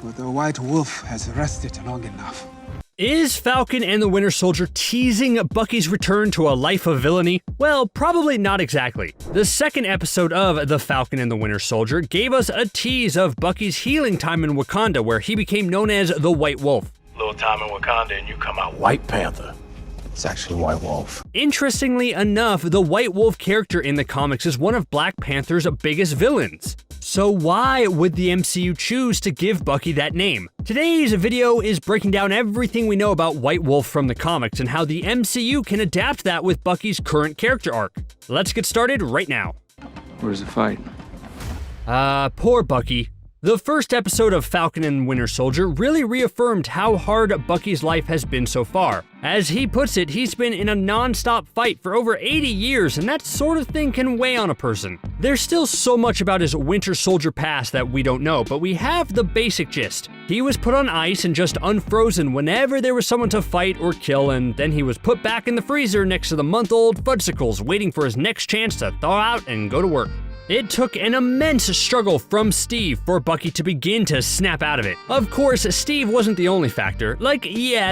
but the White Wolf has rested long enough. Is Falcon and the Winter Soldier teasing Bucky's return to a life of villainy? Well, probably not exactly. The second episode of The Falcon and the Winter Soldier gave us a tease of Bucky's healing time in Wakanda, where he became known as the White Wolf. Little time in Wakanda and you come out White Panther. It's actually White Wolf. Interestingly enough, the White Wolf character in the comics is one of Black Panther's biggest villains. So why would the MCU choose to give Bucky that name? Today's video is breaking down everything we know about White Wolf from the comics and how the MCU can adapt that with Bucky's current character arc. Let's get started right now. Where's the fight? Poor Bucky. The first episode of Falcon and Winter Soldier really reaffirmed how hard Bucky's life has been so far. As he puts it, he's been in a non-stop fight for over 80 years, and that sort of thing can weigh on a person. There's still so much about his Winter Soldier past that we don't know, but we have the basic gist. He was put on ice and just unfrozen whenever there was someone to fight or kill, and then he was put back in the freezer next to the month-old fudgesicles, waiting for his next chance to thaw out and go to work. It took an immense struggle from Steve for Bucky to begin to snap out of it. Of course, Steve wasn't the only factor.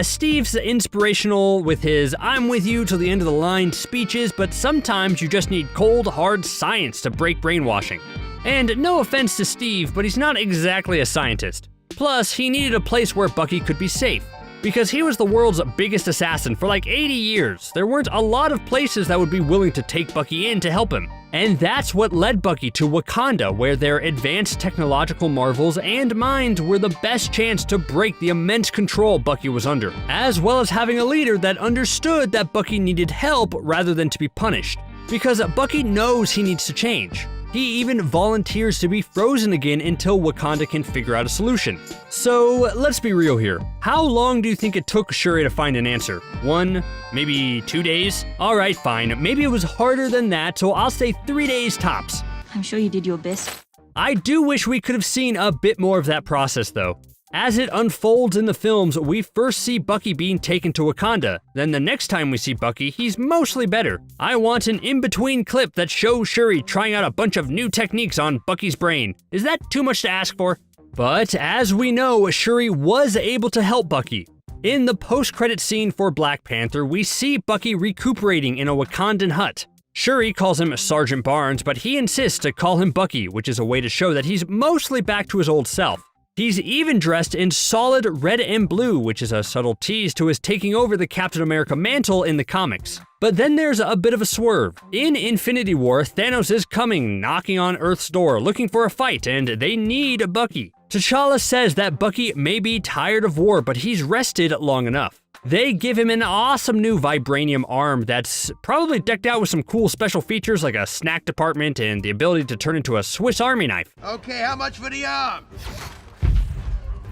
Steve's inspirational with his "I'm with you till the end of the line" speeches, but sometimes you just need cold, hard science to break brainwashing. And no offense to Steve, but he's not exactly a scientist. Plus, he needed a place where Bucky could be safe. Because he was the world's biggest assassin for like 80 years, there weren't a lot of places that would be willing to take Bucky in to help him. And that's what led Bucky to Wakanda, where their advanced technological marvels and minds were the best chance to break the immense control Bucky was under, as well as having a leader that understood that Bucky needed help rather than to be punished. Because Bucky knows he needs to change. He even volunteers to be frozen again until Wakanda can figure out a solution. So let's be real here. How long do you think it took Shuri to find an answer? 1, maybe 2 days? Alright, fine. Maybe it was harder than that, so I'll say 3 days tops. I'm sure you did your best. I do wish we could have seen a bit more of that process though. As it unfolds in the films, we first see Bucky being taken to Wakanda. Then the next time we see Bucky, he's mostly better. I want an in-between clip that shows Shuri trying out a bunch of new techniques on Bucky's brain. Is that too much to ask for? But as we know, Shuri was able to help Bucky. In the post-credit scene for Black Panther, we see Bucky recuperating in a Wakandan hut. Shuri calls him Sergeant Barnes, but he insists to call him Bucky, which is a way to show that he's mostly back to his old self. He's even dressed in solid red and blue, which is a subtle tease to his taking over the Captain America mantle in the comics. But then there's a bit of a swerve. In Infinity War, Thanos is coming, knocking on Earth's door, looking for a fight, and they need Bucky. T'Challa says that Bucky may be tired of war, but he's rested long enough. They give him an awesome new vibranium arm that's probably decked out with some cool special features like a snack department and the ability to turn into a Swiss Army knife. Okay, how much for the arm?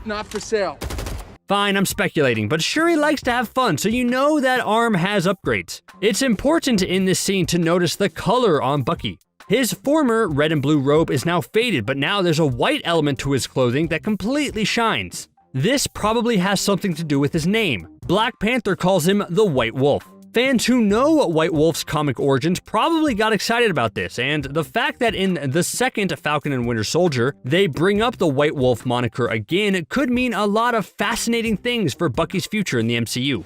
Not for sale. Fine, I'm speculating, but Shuri likes to have fun, so you know that arm has upgrades. It's important in this scene to notice the color on Bucky. His former red and blue robe is now faded, but now there's a white element to his clothing that completely shines. This probably has something to do with his name. Black Panther calls him the White Wolf. Fans who know White Wolf's comic origins probably got excited about this, and the fact that in the second Falcon and Winter Soldier, they bring up the White Wolf moniker again could mean a lot of fascinating things for Bucky's future in the MCU.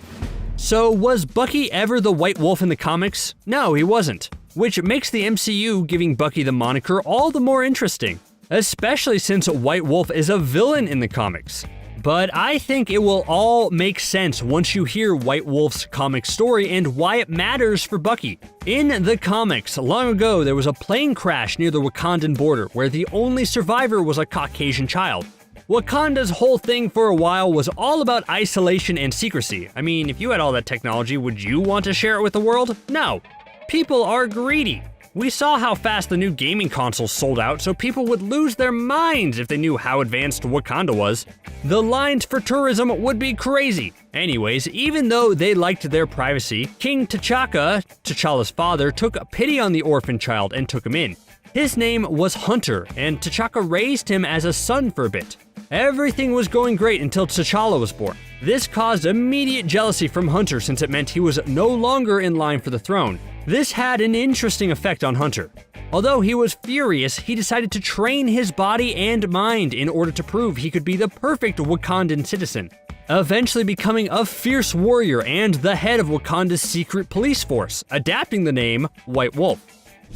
So was Bucky ever the White Wolf in the comics? No, he wasn't. Which makes the MCU giving Bucky the moniker all the more interesting, especially since White Wolf is a villain in the comics. But I think it will all make sense once you hear White Wolf's comic story and why it matters for Bucky. In the comics, long ago there was a plane crash near the Wakandan border where the only survivor was a Caucasian child. Wakanda's whole thing for a while was all about isolation and secrecy. I mean, if you had all that technology, would you want to share it with the world? No. People are greedy. We saw how fast the new gaming consoles sold out, so people would lose their minds if they knew how advanced Wakanda was. The lines for tourism would be crazy. Anyways, even though they liked their privacy, King T'Chaka, T'Challa's father, took pity on the orphan child and took him in. His name was Hunter, and T'Chaka raised him as a son for a bit. Everything was going great until T'Challa was born. This caused immediate jealousy from Hunter since it meant he was no longer in line for the throne. This had an interesting effect on Hunter. Although he was furious, he decided to train his body and mind in order to prove he could be the perfect Wakandan citizen, eventually becoming a fierce warrior and the head of Wakanda's secret police force, adapting the name White Wolf.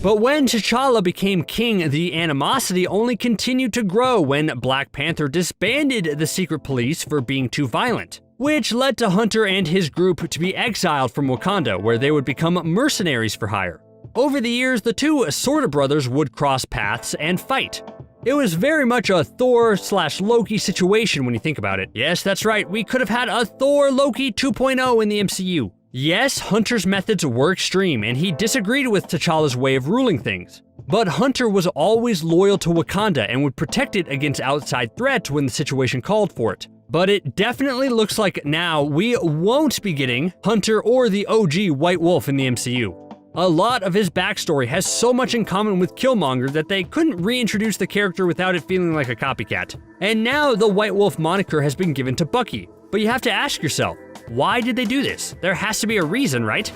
But when T'Challa became king, the animosity only continued to grow when Black Panther disbanded the secret police for being too violent, which led to Hunter and his group to be exiled from Wakanda, where they would become mercenaries for hire. Over the years, the two Sorta brothers would cross paths and fight. It was very much a Thor/Loki situation when you think about it. Yes, that's right, we could have had a Thor-Loki 2.0 in the MCU. Yes, Hunter's methods were extreme, and he disagreed with T'Challa's way of ruling things. But Hunter was always loyal to Wakanda and would protect it against outside threats when the situation called for it. But it definitely looks like now we won't be getting Hunter or the OG White Wolf in the MCU. A lot of his backstory has so much in common with Killmonger that they couldn't reintroduce the character without it feeling like a copycat. And now the White Wolf moniker has been given to Bucky. But you have to ask yourself, why did they do this? There has to be a reason, right?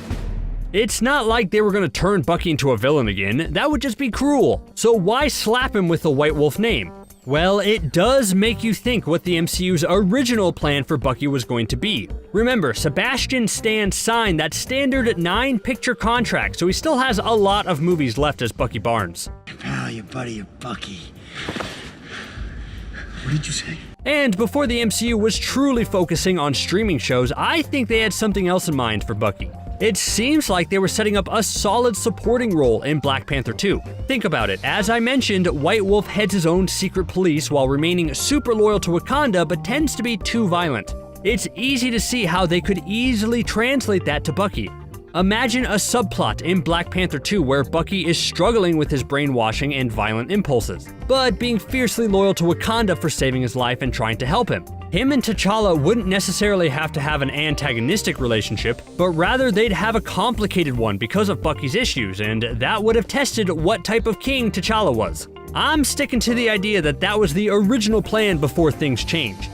It's not like they were going to turn Bucky into a villain again. That would just be cruel. So why slap him with the White Wolf name? Well, it does make you think what the MCU's original plan for Bucky was going to be. Remember, Sebastian Stan signed that standard 9-picture contract, so he still has a lot of movies left as Bucky Barnes. Pal, your buddy, your Bucky. What did you say? And before the MCU was truly focusing on streaming shows, I think they had something else in mind for Bucky. It seems like they were setting up a solid supporting role in Black Panther 2. Think about it, as I mentioned, White Wolf heads his own secret police while remaining super loyal to Wakanda but tends to be too violent. It's easy to see how they could easily translate that to Bucky. Imagine a subplot in Black Panther 2 where Bucky is struggling with his brainwashing and violent impulses, but being fiercely loyal to Wakanda for saving his life and trying to help him. Him and T'Challa wouldn't necessarily have to have an antagonistic relationship, but rather they'd have a complicated one because of Bucky's issues, and that would have tested what type of king T'Challa was. I'm sticking to the idea that that was the original plan before things changed.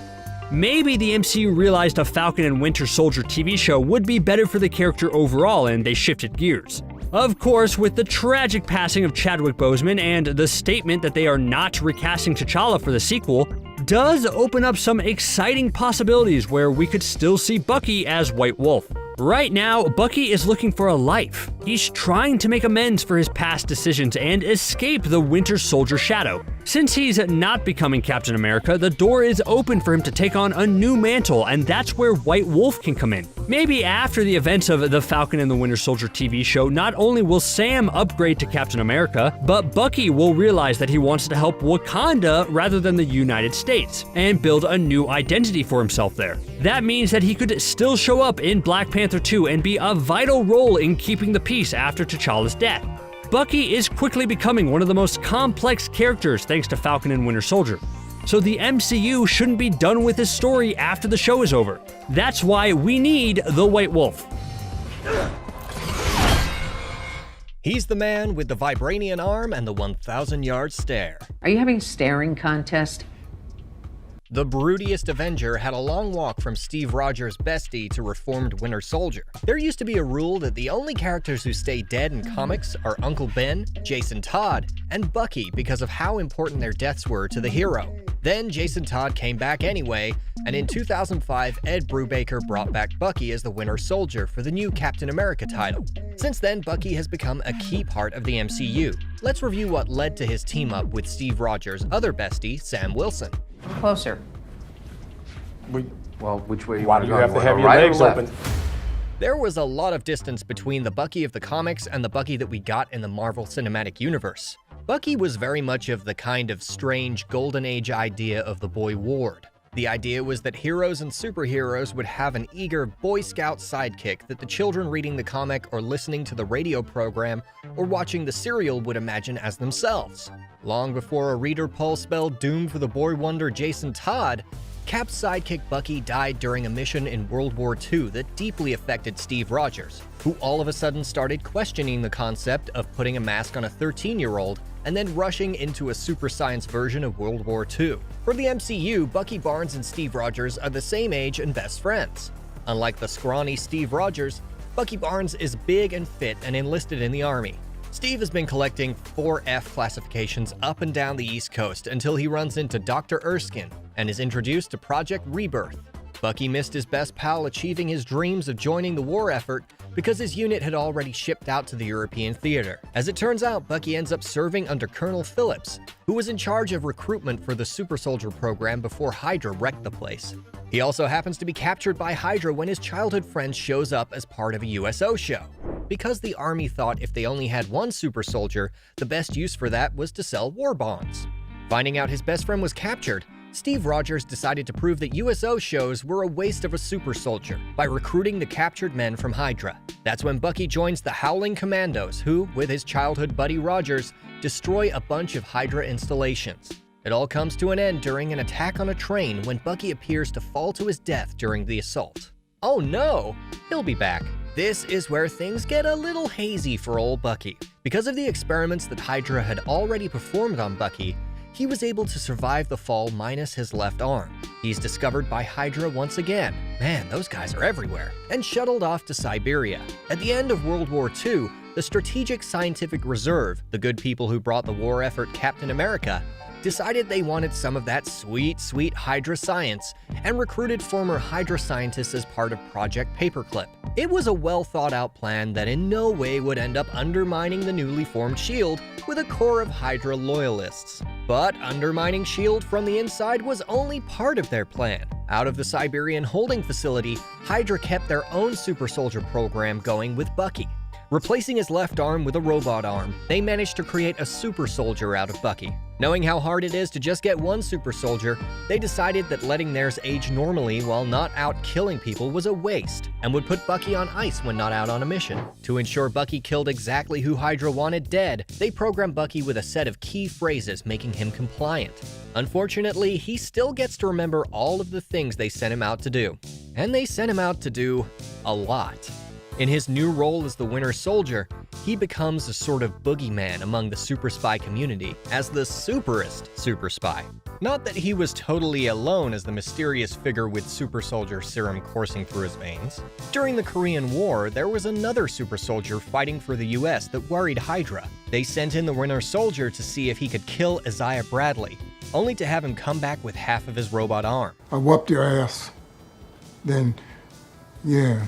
Maybe the MCU realized a Falcon and Winter Soldier TV show would be better for the character overall and they shifted gears. Of course, with the tragic passing of Chadwick Boseman and the statement that they are not recasting T'Challa for the sequel, does open up some exciting possibilities where we could still see Bucky as White Wolf. Right now, Bucky is looking for a life. He's trying to make amends for his past decisions and escape the Winter Soldier shadow. Since he's not becoming Captain America, the door is open for him to take on a new mantle, and that's where White Wolf can come in. Maybe after the events of the Falcon and the Winter Soldier TV show, not only will Sam upgrade to Captain America, but Bucky will realize that he wants to help Wakanda rather than the United States, and build a new identity for himself there. That means that he could still show up in Black Panther 2 and be a vital role in keeping the peace after T'Challa's death. Bucky is quickly becoming one of the most complex characters thanks to Falcon and Winter Soldier. So the MCU shouldn't be done with his story after the show is over. That's why we need the White Wolf. He's the man with the vibranium arm and the 1,000-yard stare. Are you having a staring contest? The broodiest Avenger had a long walk from Steve Rogers' bestie to reformed Winter Soldier. There used to be a rule that the only characters who stay dead in comics are Uncle Ben, Jason Todd, and Bucky because of how important their deaths were to the hero. Then Jason Todd came back anyway, and in 2005, Ed Brubaker brought back Bucky as the Winter Soldier for the new Captain America title. Since then, Bucky has become a key part of the MCU. Let's review what led to his team-up with Steve Rogers' other bestie, Sam Wilson. Closer. Well, which way Why do you have to have your legs open? There was a lot of distance between the Bucky of the comics and the Bucky that we got in the Marvel Cinematic Universe. Bucky was very much of the kind of strange Golden Age idea of the boy Ward. The idea was that heroes and superheroes would have an eager Boy Scout sidekick that the children reading the comic or listening to the radio program or watching the serial would imagine as themselves. Long before a reader poll spelled doom for the boy wonder Jason Todd, Cap's sidekick Bucky died during a mission in World War II that deeply affected Steve Rogers, who all of a sudden started questioning the concept of putting a mask on a 13-year-old and then rushing into a super science version of World War II. For the MCU, Bucky Barnes and Steve Rogers are the same age and best friends. Unlike the scrawny Steve Rogers, Bucky Barnes is big and fit and enlisted in the army. Steve has been collecting 4F classifications up and down the East Coast until he runs into Dr. Erskine and is introduced to Project Rebirth. Bucky missed his best pal achieving his dreams of joining the war effort because his unit had already shipped out to the European theater. As it turns out, Bucky ends up serving under Colonel Phillips, who was in charge of recruitment for the Super Soldier program before Hydra wrecked the place. He also happens to be captured by Hydra when his childhood friend shows up as part of a USO show. Because the Army thought if they only had one super soldier, the best use for that was to sell war bonds. Finding out his best friend was captured, Steve Rogers decided to prove that USO shows were a waste of a super soldier by recruiting the captured men from Hydra. That's when Bucky joins the Howling Commandos, who, with his childhood buddy Rogers, destroy a bunch of Hydra installations. It all comes to an end during an attack on a train when Bucky appears to fall to his death during the assault. Oh no! He'll be back. This is where things get a little hazy for old Bucky. Because of the experiments that Hydra had already performed on Bucky, he was able to survive the fall minus his left arm. He's discovered by Hydra once again. Man, those guys are everywhere. And shuttled off to Siberia. At the end of World War II, the Strategic Scientific Reserve, the good people who brought the war effort Captain America, decided they wanted some of that sweet, sweet Hydra science and recruited former Hydra scientists as part of Project Paperclip. It was a well-thought-out plan that in no way would end up undermining the newly formed SHIELD with a core of Hydra loyalists. But undermining SHIELD from the inside was only part of their plan. Out of the Siberian holding facility, Hydra kept their own super soldier program going with Bucky. Replacing his left arm with a robot arm, they managed to create a super soldier out of Bucky. Knowing how hard it is to just get one super soldier, they decided that letting theirs age normally while not out killing people was a waste, and would put Bucky on ice when not out on a mission. To ensure Bucky killed exactly who Hydra wanted dead, they programmed Bucky with a set of key phrases making him compliant. Unfortunately, he still gets to remember all of the things they sent him out to do. And they sent him out to do a lot. In his new role as the Winter Soldier, he becomes a sort of boogeyman among the super spy community as the superest super spy. Not that he was totally alone as the mysterious figure with super soldier serum coursing through his veins. During the Korean War, there was another super soldier fighting for the US that worried Hydra. They sent in the Winter Soldier to see if he could kill Isaiah Bradley, only to have him come back with half of his robot arm. I whooped your ass. Then, yeah.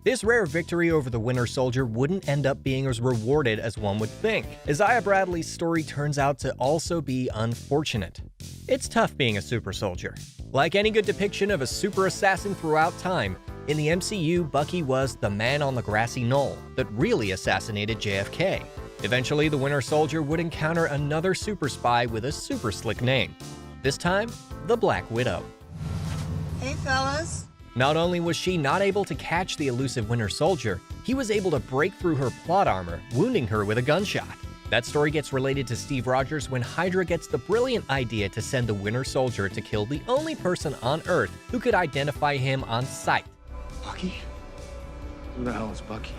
This rare victory over the Winter Soldier wouldn't end up being as rewarded as one would think. Isaiah Bradley's story turns out to also be unfortunate. It's tough being a super soldier. Like any good depiction of a super assassin throughout time, in the MCU, Bucky was the man on the grassy knoll that really assassinated JFK. Eventually, the Winter Soldier would encounter another super spy with a super slick name. This time, the Black Widow. Hey, fellas. Not only was she not able to catch the elusive Winter Soldier, he was able to break through her plot armor, wounding her with a gunshot. That story gets related to Steve Rogers when Hydra gets the brilliant idea to send the Winter Soldier to kill the only person on Earth who could identify him on sight. Bucky? Who the hell is Bucky?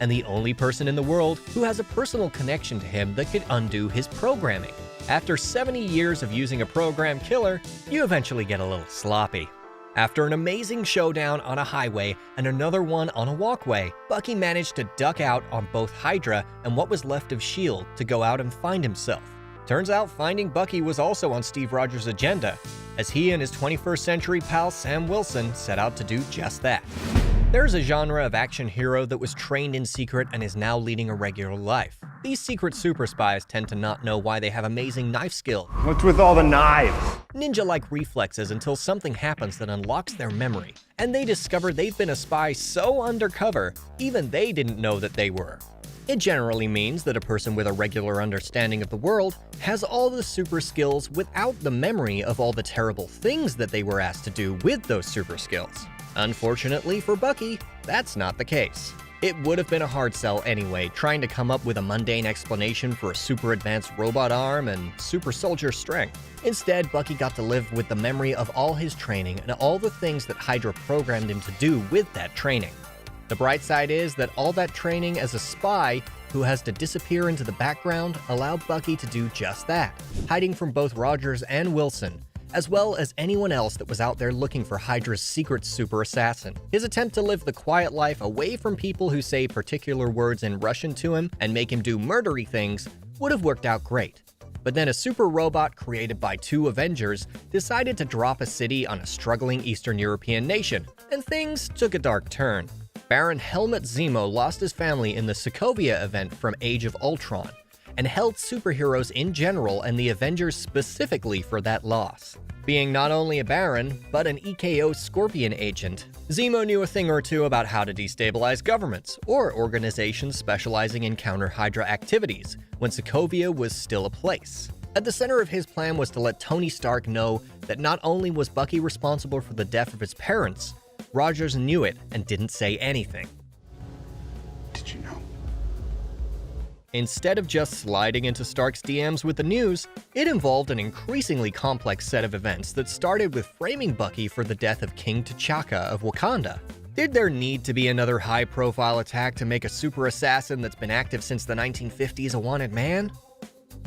And the only person in the world who has a personal connection to him that could undo his programming. After 70 years of using a program killer, you eventually get a little sloppy. After an amazing showdown on a highway and another one on a walkway, Bucky managed to duck out on both Hydra and what was left of S.H.I.E.L.D. to go out and find himself. Turns out finding Bucky was also on Steve Rogers' agenda, as he and his 21st century pal Sam Wilson set out to do just that. There's a genre of action hero that was trained in secret and is now leading a regular life. These secret super spies tend to not know why they have amazing knife skill. What's with all the knives? Ninja-like reflexes until something happens that unlocks their memory, and they discover they've been a spy so undercover, even they didn't know that they were. It generally means that a person with a regular understanding of the world has all the super skills without the memory of all the terrible things that they were asked to do with those super skills. Unfortunately for Bucky, that's not the case. It would have been a hard sell anyway, trying to come up with a mundane explanation for a super advanced robot arm and super soldier strength. Instead, Bucky got to live with the memory of all his training and all the things that Hydra programmed him to do with that training. The bright side is that all that training as a spy who has to disappear into the background allowed Bucky to do just that, hiding from both Rogers and Wilson, as well as anyone else that was out there looking for Hydra's secret super assassin. His attempt to live the quiet life away from people who say particular words in Russian to him and make him do murdery things would have worked out great. But then a super robot created by 2 Avengers decided to drop a city on a struggling Eastern European nation, and things took a dark turn. Baron Helmut Zemo lost his family in the Sokovia event from Age of Ultron, and held superheroes in general and the Avengers specifically for that loss. Being not only a Baron, but an EKO Scorpion agent, Zemo knew a thing or two about how to destabilize governments, or organizations specializing in counter-Hydra activities, when Sokovia was still a place. At the center of his plan was to let Tony Stark know that not only was Bucky responsible for the death of his parents, Rogers knew it and didn't say anything. Did you know? Instead of just sliding into Stark's DMs with the news, it involved an increasingly complex set of events that started with framing Bucky for the death of King T'Chaka of Wakanda. Did there need to be another high-profile attack to make a super assassin that's been active since the 1950s a wanted man?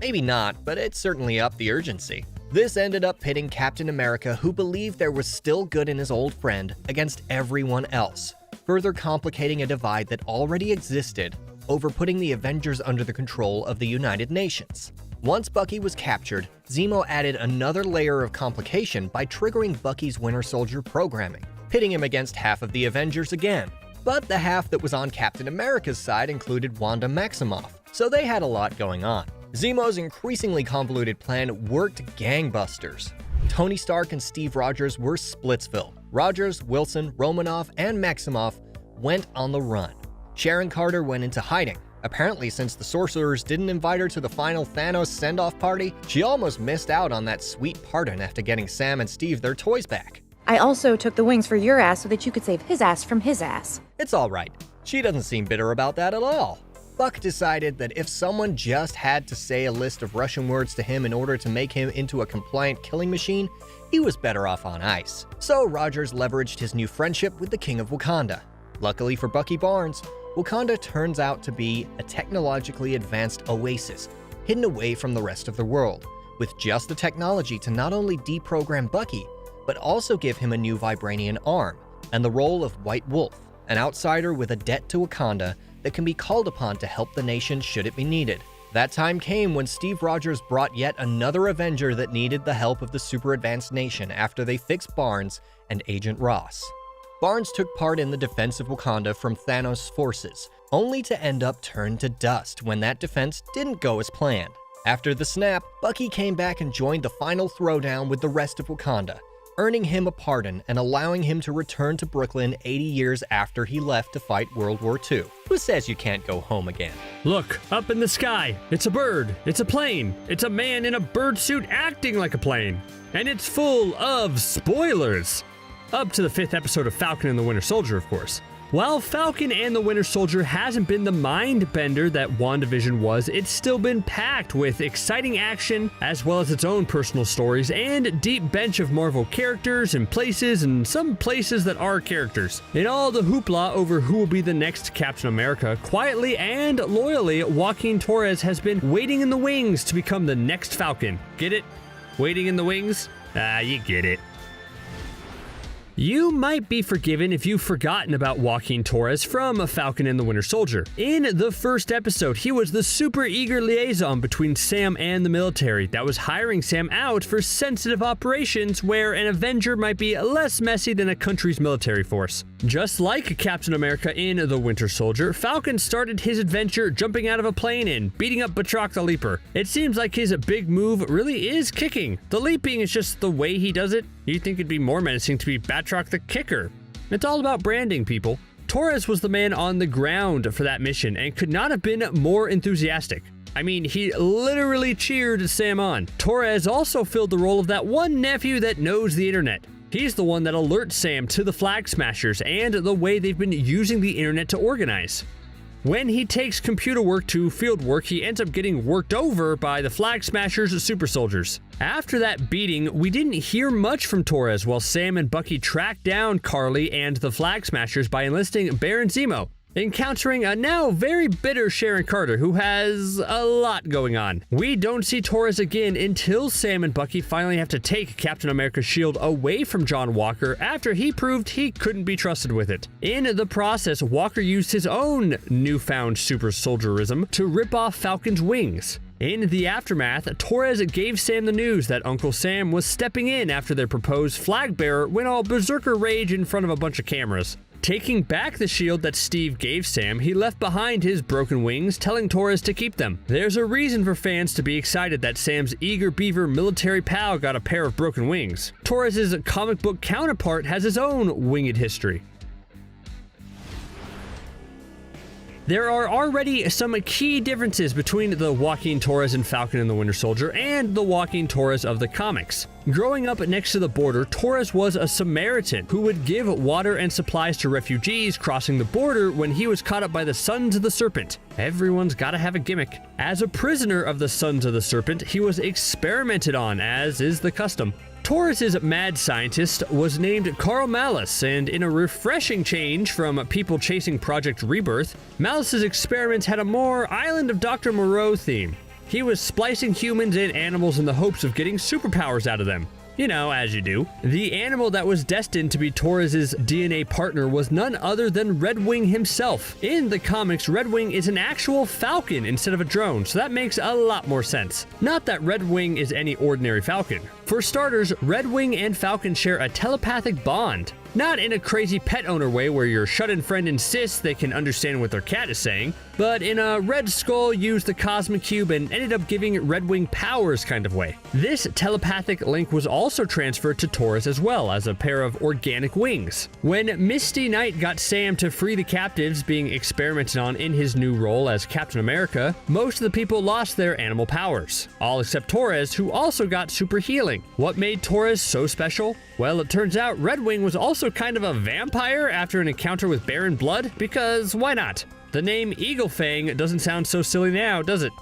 Maybe not, but it certainly upped the urgency. This ended up pitting Captain America, who believed there was still good in his old friend, against everyone else, further complicating a divide that already existed over putting the Avengers under the control of the United Nations. Once Bucky was captured, Zemo added another layer of complication by triggering Bucky's Winter Soldier programming, pitting him against half of the Avengers again. But the half that was on Captain America's side included Wanda Maximoff, so they had a lot going on. Zemo's increasingly convoluted plan worked gangbusters. Tony Stark and Steve Rogers were Splitsville. Rogers, Wilson, Romanoff, and Maximoff went on the run. Sharon Carter went into hiding. Apparently, since the sorcerers didn't invite her to the final Thanos send-off party, she almost missed out on that sweet pardon after getting Sam and Steve their toys back. I also took the wings for your ass so that you could save his ass from his ass. It's alright. She doesn't seem bitter about that at all. Buck decided that if someone just had to say a list of Russian words to him in order to make him into a compliant killing machine, he was better off on ice. So Rogers leveraged his new friendship with the King of Wakanda. Luckily for Bucky Barnes, Wakanda turns out to be a technologically advanced oasis, hidden away from the rest of the world, with just the technology to not only deprogram Bucky, but also give him a new Vibranian arm, and the role of White Wolf, an outsider with a debt to Wakanda that can be called upon to help the nation should it be needed. That time came when Steve Rogers brought yet another Avenger that needed the help of the super advanced nation after they fixed Barnes and Agent Ross. Barnes took part in the defense of Wakanda from Thanos' forces, only to end up turned to dust when that defense didn't go as planned. After the snap, Bucky came back and joined the final throwdown with the rest of Wakanda, earning him a pardon and allowing him to return to Brooklyn 80 years after he left to fight World War II. Who says you can't go home again? Look, up in the sky. It's a bird. It's a plane. It's a man in a bird suit acting like a plane. And it's full of spoilers. Up to the 5th episode of Falcon and the Winter Soldier, of course. While Falcon and the Winter Soldier hasn't been the mind bender that WandaVision was, it's still been packed with exciting action, as well as its own personal stories, and a deep bench of Marvel characters and places, and some places that are characters. In all the hoopla over who will be the next Captain America, quietly and loyally, Joaquin Torres has been waiting in the wings to become the next Falcon. Get it? Waiting in the wings? You get it. You might be forgiven if you've forgotten about Joaquin Torres from Falcon and the Winter Soldier. In the first episode, he was the super eager liaison between Sam and the military that was hiring Sam out for sensitive operations where an Avenger might be less messy than a country's military force. Just like Captain America in The Winter Soldier, Falcon started his adventure jumping out of a plane and beating up Batroc the Leaper. It seems like his big move really is kicking. The leaping is just the way he does it. You'd think it'd be more menacing to be Batroc the Kicker. It's all about branding, people. Torres was the man on the ground for that mission and could not have been more enthusiastic. I mean, he literally cheered Sam on. Torres also filled the role of that one nephew that knows the internet. He's the one that alerts Sam to the Flag Smashers and the way they've been using the internet to organize. When he takes computer work to field work, he ends up getting worked over by the Flag Smashers' super soldiers. After that beating, we didn't hear much from Torres while Sam and Bucky tracked down Carly and the Flag Smashers by enlisting Baron Zemo. encountering a now very bitter Sharon Carter who has a lot going on. We don't see Torres again until Sam and Bucky finally have to take Captain America's shield away from John Walker after he proved he couldn't be trusted with it. In the process, Walker used his own newfound super soldierism to rip off Falcon's wings. In the aftermath, Torres gave Sam the news that Uncle Sam was stepping in after their proposed flag bearer went all berserker rage in front of a bunch of cameras. Taking back the shield that Steve gave Sam, he left behind his broken wings, telling Torres to keep them. There's a reason for fans to be excited that Sam's eager beaver military pal got a pair of broken wings. Torres' comic book counterpart has his own winged history. There are already some key differences between the Joaquin Torres and Falcon and the Winter Soldier and the Joaquin Torres of the comics. Growing up next to the border, Torres was a Samaritan who would give water and supplies to refugees crossing the border when he was caught up by the Sons of the Serpent. Everyone's gotta have a gimmick. As a prisoner of the Sons of the Serpent, he was experimented on, as is the custom. Torres' mad scientist was named Carl Malice, and in a refreshing change from people chasing Project Rebirth, Malice's experiments had a more Island of Dr. Moreau theme. He was splicing humans and animals in the hopes of getting superpowers out of them. You know, as you do. The animal that was destined to be Torres' DNA partner was none other than Redwing himself. In the comics, Redwing is an actual falcon instead of a drone, so that makes a lot more sense. Not that Redwing is any ordinary falcon. For starters, Redwing and Falcon share a telepathic bond. Not in a crazy pet owner way where your shut-in friend insists they can understand what their cat is saying, but in a Red Skull used the Cosmic Cube and ended up giving Redwing powers kind of way. This telepathic link was also transferred to Torres as well as a pair of organic wings. When Misty Knight got Sam to free the captives being experimented on in his new role as Captain America, most of the people lost their animal powers. All except Torres, who also got super healing. What made Torres so special? Well, it turns out Redwing was also kind of a vampire after an encounter with Baron Blood, because why not? The name Eagle Fang doesn't sound so silly now, does it?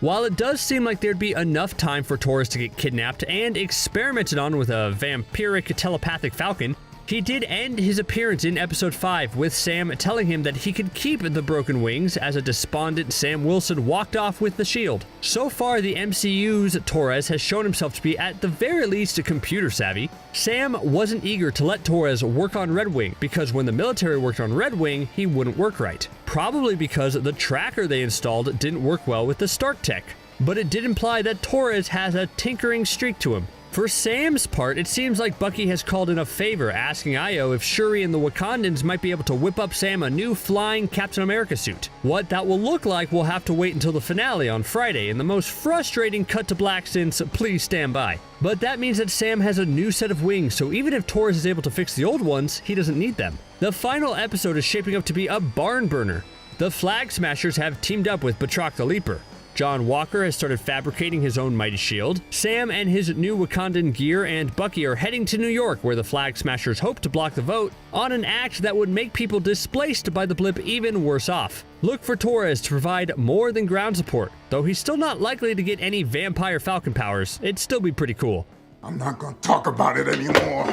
While it does seem like there'd be enough time for Torres to get kidnapped and experimented on with a vampiric telepathic falcon, he did end his appearance in episode 5 with Sam telling him that he could keep the broken wings as a despondent Sam Wilson walked off with the shield. So far, the MCU's Torres has shown himself to be at the very least computer savvy. Sam wasn't eager to let Torres work on Redwing because when the military worked on Redwing, he wouldn't work right. Probably because the tracker they installed didn't work well with the Stark tech. But it did imply that Torres has a tinkering streak to him. For Sam's part, it seems like Bucky has called in a favor, asking Io if Shuri and the Wakandans might be able to whip up Sam a new flying Captain America suit. What that will look like we'll have to wait until the finale on Friday, in the most frustrating cut to black since Please Stand By. But that means that Sam has a new set of wings, so even if Torres is able to fix the old ones, he doesn't need them. The final episode is shaping up to be a barn burner. The Flag Smashers have teamed up with Batroc the Leaper. John Walker has started fabricating his own mighty shield. Sam and his new Wakandan gear and Bucky are heading to New York, where the Flag Smashers hope to block the vote on an act that would make people displaced by the blip even worse off. Look for Torres to provide more than ground support. Though he's still not likely to get any vampire falcon powers, it'd still be pretty cool. I'm not gonna talk about it anymore.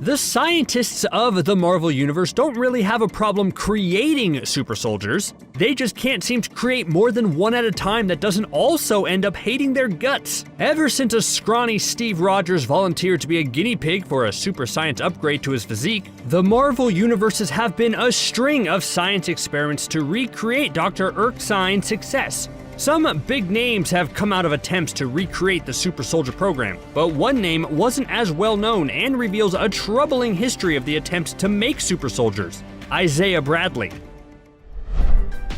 The scientists of the Marvel Universe don't really have a problem creating super soldiers. They just can't seem to create more than one at a time that doesn't also end up hating their guts. Ever since a scrawny Steve Rogers volunteered to be a guinea pig for a super science upgrade to his physique, the Marvel Universes have been a string of science experiments to recreate Dr. Erskine's success. Some big names have come out of attempts to recreate the super soldier program, but one name wasn't as well known and reveals a troubling history of the attempts to make super soldiers: Isaiah Bradley.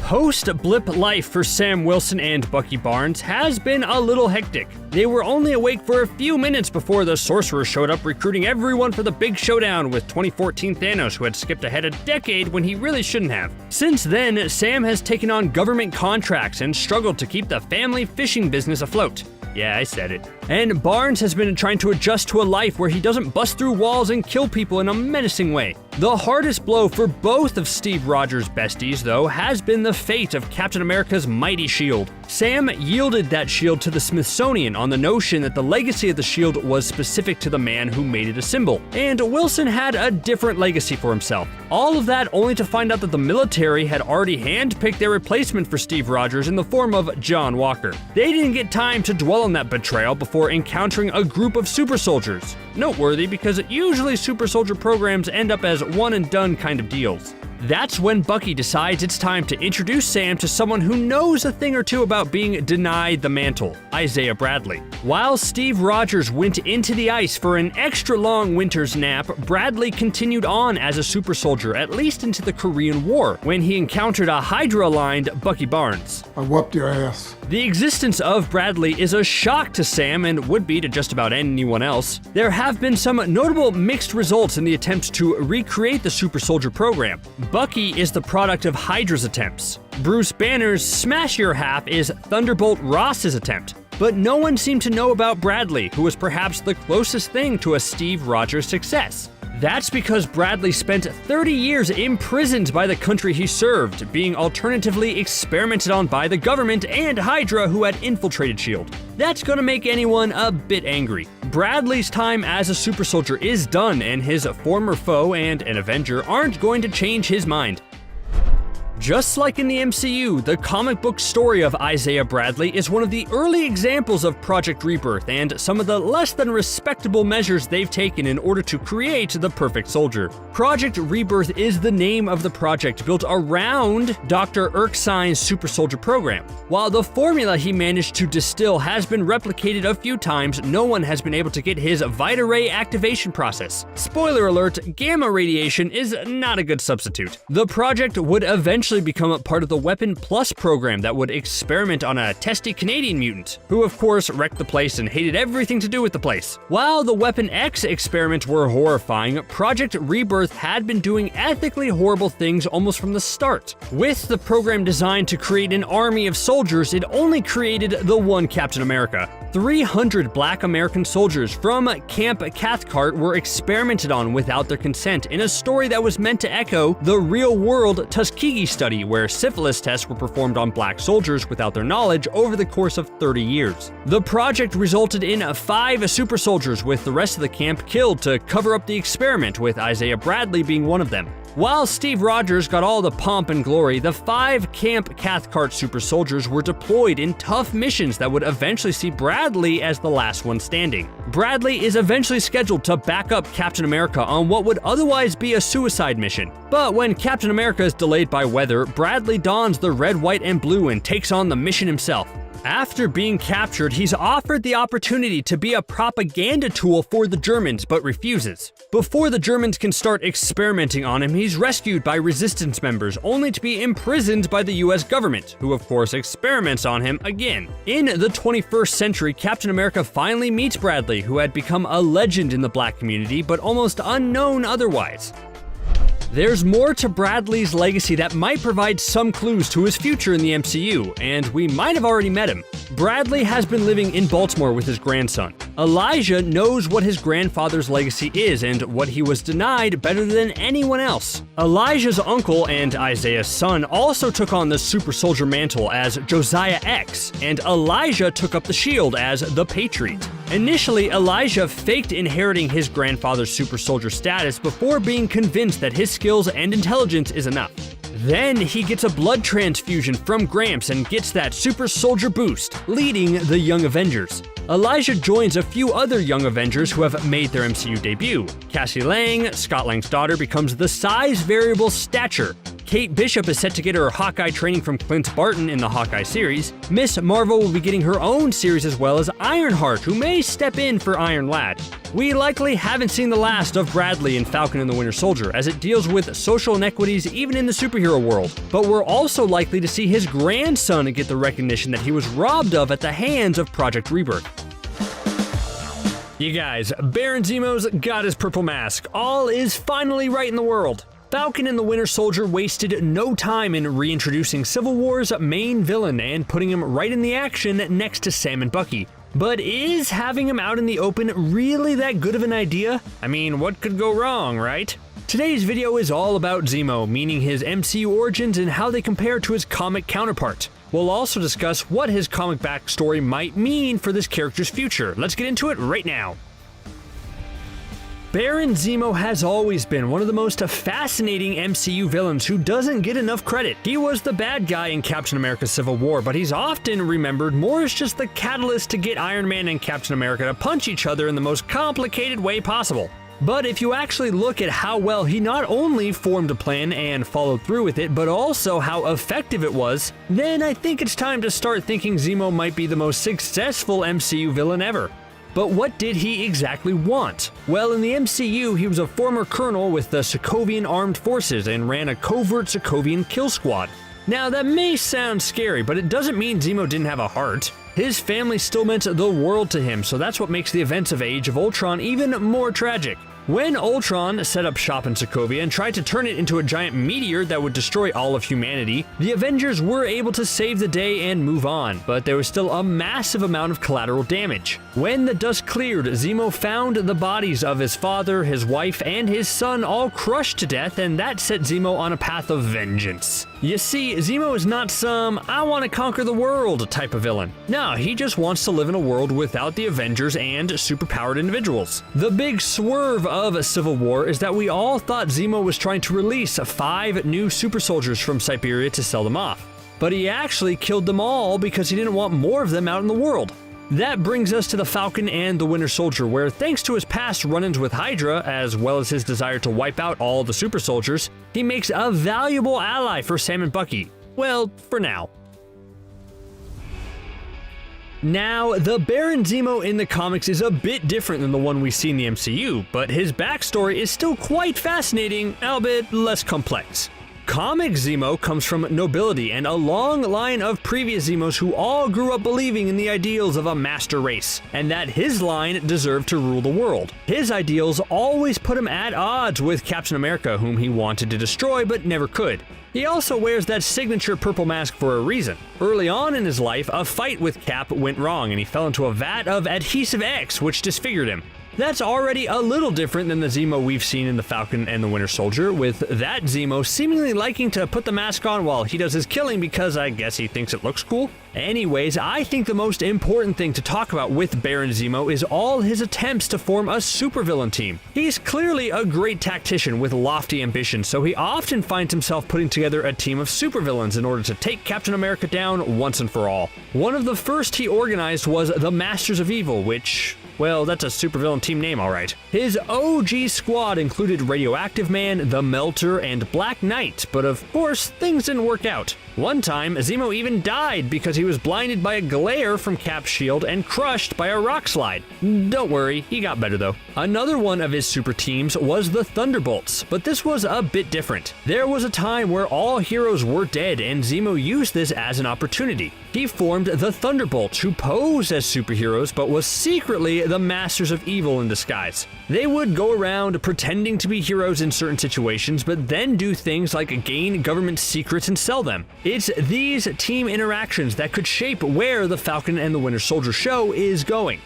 Post-blip life for Sam Wilson and Bucky Barnes has been a little hectic. They were only awake for a few minutes before the Sorcerer showed up recruiting everyone for the big showdown with 2014 Thanos, who had skipped ahead a decade when he really shouldn't have. Since then, Sam has taken on government contracts and struggled to keep the family fishing business afloat. Yeah, I said it. and Barnes has been trying to adjust to a life where he doesn't bust through walls and kill people in a menacing way. The hardest blow for both of Steve Rogers' besties, though, has been the fate of Captain America's mighty shield. Sam yielded that shield to the Smithsonian on the notion that the legacy of the shield was specific to the man who made it a symbol, and Wilson had a different legacy for himself. All of that only to find out that the military had already handpicked their replacement for Steve Rogers in the form of John Walker. They didn't get time to dwell on that betrayal before encountering a group of super soldiers. Noteworthy because usually super soldier programs end up as one and done kind of deals. That's when Bucky decides it's time to introduce Sam to someone who knows a thing or two about being denied the mantle, Isaiah Bradley. While Steve Rogers went into the ice for an extra long winter's nap, Bradley continued on as a super soldier at least into the Korean War, when he encountered a Hydra-aligned Bucky Barnes. I whooped your ass. The existence of Bradley is a shock to Sam and would be to just about anyone else. There have been some notable mixed results in the attempt to recreate the super soldier program. Bucky is the product of Hydra's attempts. Bruce Banner's Smash Your Half is Thunderbolt Ross's attempt. But no one seemed to know about Bradley, who was perhaps the closest thing to a Steve Rogers success. That's because Bradley spent 30 years imprisoned by the country he served, being alternatively experimented on by the government and Hydra, who had infiltrated S.H.I.E.L.D. That's gonna make anyone a bit angry. Bradley's time as a super soldier is done, and his former foe and an Avenger aren't going to change his mind. Just like in the MCU, the comic book story of Isaiah Bradley is one of the early examples of Project Rebirth and some of the less than respectable measures they've taken in order to create the perfect soldier. Project Rebirth is the name of the project built around Dr. Erskine's super soldier program. While the formula he managed to distill has been replicated a few times, no one has been able to get his Vita Ray activation process. Spoiler alert, gamma radiation is not a good substitute. The project would eventually become a part of the Weapon Plus program that would experiment on a testy Canadian mutant, who of course wrecked the place and hated everything to do with the place. While the Weapon X experiments were horrifying, Project Rebirth had been doing ethically horrible things almost from the start. With the program designed to create an army of soldiers, it only created the one Captain America. 300 black American soldiers from Camp Cathcart were experimented on without their consent in a story that was meant to echo the real-world Tuskegee study, where syphilis tests were performed on black soldiers without their knowledge over the course of 30 years. The project resulted in 5 super soldiers, with the rest of the camp killed to cover up the experiment, with Isaiah Bradley being one of them. While Steve Rogers got all the pomp and glory, the 5 Camp Cathcart super soldiers were deployed in tough missions that would eventually see Bradley as the last one standing. Bradley is eventually scheduled to back up Captain America on what would otherwise be a suicide mission. But when Captain America is delayed by weather, Bradley dons the red, white, and blue and takes on the mission himself. After being captured, he's offered the opportunity to be a propaganda tool for the Germans, but refuses. Before the Germans can start experimenting on him, he's rescued by resistance members, only to be imprisoned by the US government, who of course experiments on him again. In the 21st century, Captain America finally meets Bradley, who had become a legend in the black community, but almost unknown otherwise. There's more to Bradley's legacy that might provide some clues to his future in the MCU, and we might have already met him. Bradley has been living in Baltimore with his grandson. Elijah knows what his grandfather's legacy is and what he was denied better than anyone else. Elijah's uncle and Isaiah's son also took on the super soldier mantle as Josiah X, and Elijah took up the shield as the Patriot. Initially, Elijah faked inheriting his grandfather's super soldier status before being convinced that his skills and intelligence is enough. Then he gets a blood transfusion from Gramps and gets that super soldier boost, leading the Young Avengers. Elijah joins a few other Young Avengers who have made their MCU debut. Cassie Lang, Scott Lang's daughter, becomes the size variable Stature. Kate Bishop is set to get her Hawkeye training from Clint Barton in the Hawkeye series. Miss Marvel will be getting her own series, as well as Ironheart, who may step in for Iron Lad. We likely haven't seen the last of Bradley in Falcon and the Winter Soldier, as it deals with social inequities even in the superhero world, but we're also likely to see his grandson get the recognition that he was robbed of at the hands of Project Rebirth. You guys, Baron Zemo's got his purple mask. All is finally right in the world. Falcon and the Winter Soldier wasted no time in reintroducing Civil War's main villain and putting him right in the action next to Sam and Bucky. But is having him out in the open really that good of an idea? I mean, what could go wrong, right? Today's video is all about Zemo, meaning his MCU origins and how they compare to his comic counterpart. We'll also discuss what his comic backstory might mean for this character's future. Let's get into it right now. Baron Zemo has always been one of the most fascinating MCU villains who doesn't get enough credit. He was the bad guy in Captain America Civil War, but he's often remembered more as just the catalyst to get Iron Man and Captain America to punch each other in the most complicated way possible. But if you actually look at how well he not only formed a plan and followed through with it, but also how effective it was, then I think it's time to start thinking Zemo might be the most successful MCU villain ever. But what did he exactly want? Well, in the MCU, he was a former colonel with the Sokovian Armed Forces and ran a covert Sokovian kill squad. Now, that may sound scary, but it doesn't mean Zemo didn't have a heart. His family still meant the world to him, so that's what makes the events of Age of Ultron even more tragic. When Ultron set up shop in Sokovia and tried to turn it into a giant meteor that would destroy all of humanity, the Avengers were able to save the day and move on, but there was still a massive amount of collateral damage. When the dust cleared, Zemo found the bodies of his father, his wife, and his son all crushed to death, and that set Zemo on a path of vengeance. You see, Zemo is not some I want to conquer the world type of villain. No, he just wants to live in a world without the Avengers and superpowered individuals. The big swerve of Civil War is that we all thought Zemo was trying to release 5 new super soldiers from Siberia to sell them off. But he actually killed them all because he didn't want more of them out in the world. That brings us to the Falcon and the Winter Soldier, where thanks to his past run-ins with Hydra, as well as his desire to wipe out all the super soldiers, he makes a valuable ally for Sam and Bucky. Well, for now. Now, the Baron Zemo in the comics is a bit different than the one we see in the MCU, but his backstory is still quite fascinating, albeit less complex. Comic Zemo comes from nobility and a long line of previous Zemos who all grew up believing in the ideals of a master race, and that his line deserved to rule the world. His ideals always put him at odds with Captain America, whom he wanted to destroy but never could. He also wears that signature purple mask for a reason. Early on in his life, a fight with Cap went wrong and he fell into a vat of Adhesive X, which disfigured him. That's already a little different than the Zemo we've seen in the Falcon and the Winter Soldier, with that Zemo seemingly liking to put the mask on while he does his killing because I guess he thinks it looks cool. Anyways, I think the most important thing to talk about with Baron Zemo is all his attempts to form a supervillain team. He's clearly a great tactician with lofty ambitions, so he often finds himself putting together a team of supervillains in order to take Captain America down once and for all. One of the first he organized was the Masters of Evil, which, well, that's a supervillain team name, alright. His OG squad included Radioactive Man, the Melter, and Black Knight, but of course, things didn't work out. One time, Zemo even died because he was blinded by a glare from Cap's shield and crushed by a rock slide. Don't worry, he got better though. Another one of his super teams was the Thunderbolts, but this was a bit different. There was a time where all heroes were dead, and Zemo used this as an opportunity. He formed the Thunderbolts, who posed as superheroes but was secretly the Masters of Evil in disguise. They would go around pretending to be heroes in certain situations, but then do things like gain government secrets and sell them. It's these team interactions that could shape where the Falcon and the Winter Soldier show is going.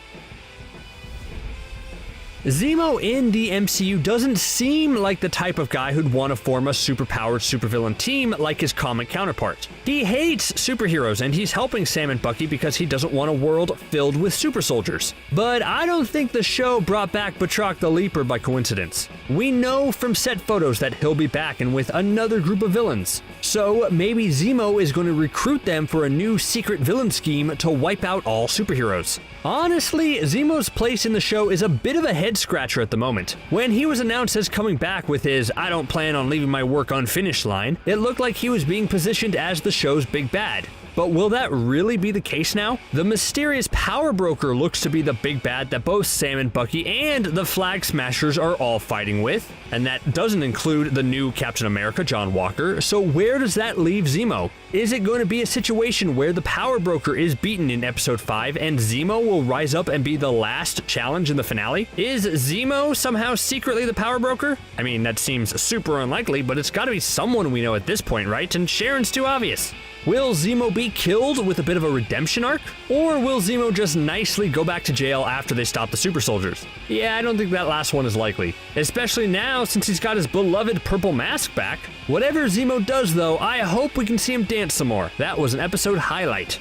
Zemo in the MCU doesn't seem like the type of guy who'd want to form a superpowered supervillain team like his comic counterpart. He hates superheroes and he's helping Sam and Bucky because he doesn't want a world filled with super soldiers. But I don't think the show brought back Batroc the Leaper by coincidence. We know from set photos that he'll be back and with another group of villains. So maybe Zemo is going to recruit them for a new secret villain scheme to wipe out all superheroes. Honestly, Zemo's place in the show is a bit of a head-scratcher at the moment. When he was announced as coming back with his "I don't plan on leaving my work unfinished" line, it looked like he was being positioned as the show's big bad. But will that really be the case now? The mysterious power broker looks to be the big bad that both Sam and Bucky and the Flag Smashers are all fighting with, and that doesn't include the new Captain America, John Walker, so where does that leave Zemo? Is it going to be a situation where the power broker is beaten in episode 5 and Zemo will rise up and be the last challenge in the finale? Is Zemo somehow secretly the power broker? I mean, that seems super unlikely, but it's gotta be someone we know at this point, right? And Sharon's too obvious. Will Zemo be killed with a bit of a redemption arc? Or will Zemo just nicely go back to jail after they stop the super soldiers? Yeah, I don't think that last one is likely, especially now since he's got his beloved purple mask back. Whatever Zemo does though, I hope we can see him dance some more. That was an episode highlight.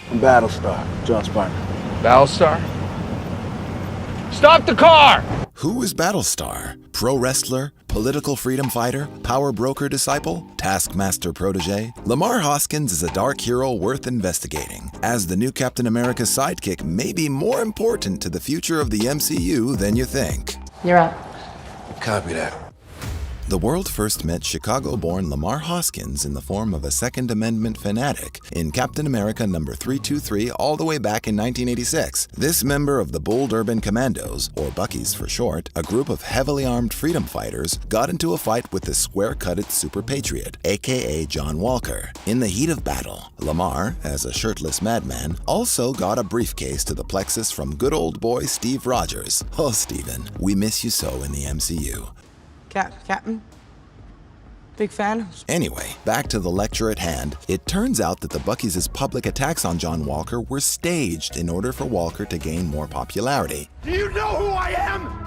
Battlestar, John Spartan. Battlestar? Stop the car! Who is Battlestar? Pro wrestler? Political freedom fighter? Power broker disciple? Taskmaster protege? Lamar Hoskins is a dark hero worth investigating, as the new Captain America's sidekick may be more important to the future of the MCU than you think. You're up. Copy that. The world first met Chicago-born Lamar Hoskins in the form of a Second Amendment fanatic in Captain America number 323 all the way back in 1986. This member of the Bold Urban Commandos, or Buckies for short, a group of heavily armed freedom fighters, got into a fight with the square-cutted super patriot, aka John Walker. In the heat of battle, Lamar, as a shirtless madman, also got a briefcase to the plexus from good old boy Steve Rogers. Oh, Steven, we miss you so in the MCU. Captain? Big fan? Anyway, back to the lecture at hand. It turns out that the Buckies' public attacks on John Walker were staged in order for Walker to gain more popularity. Do you know who I am?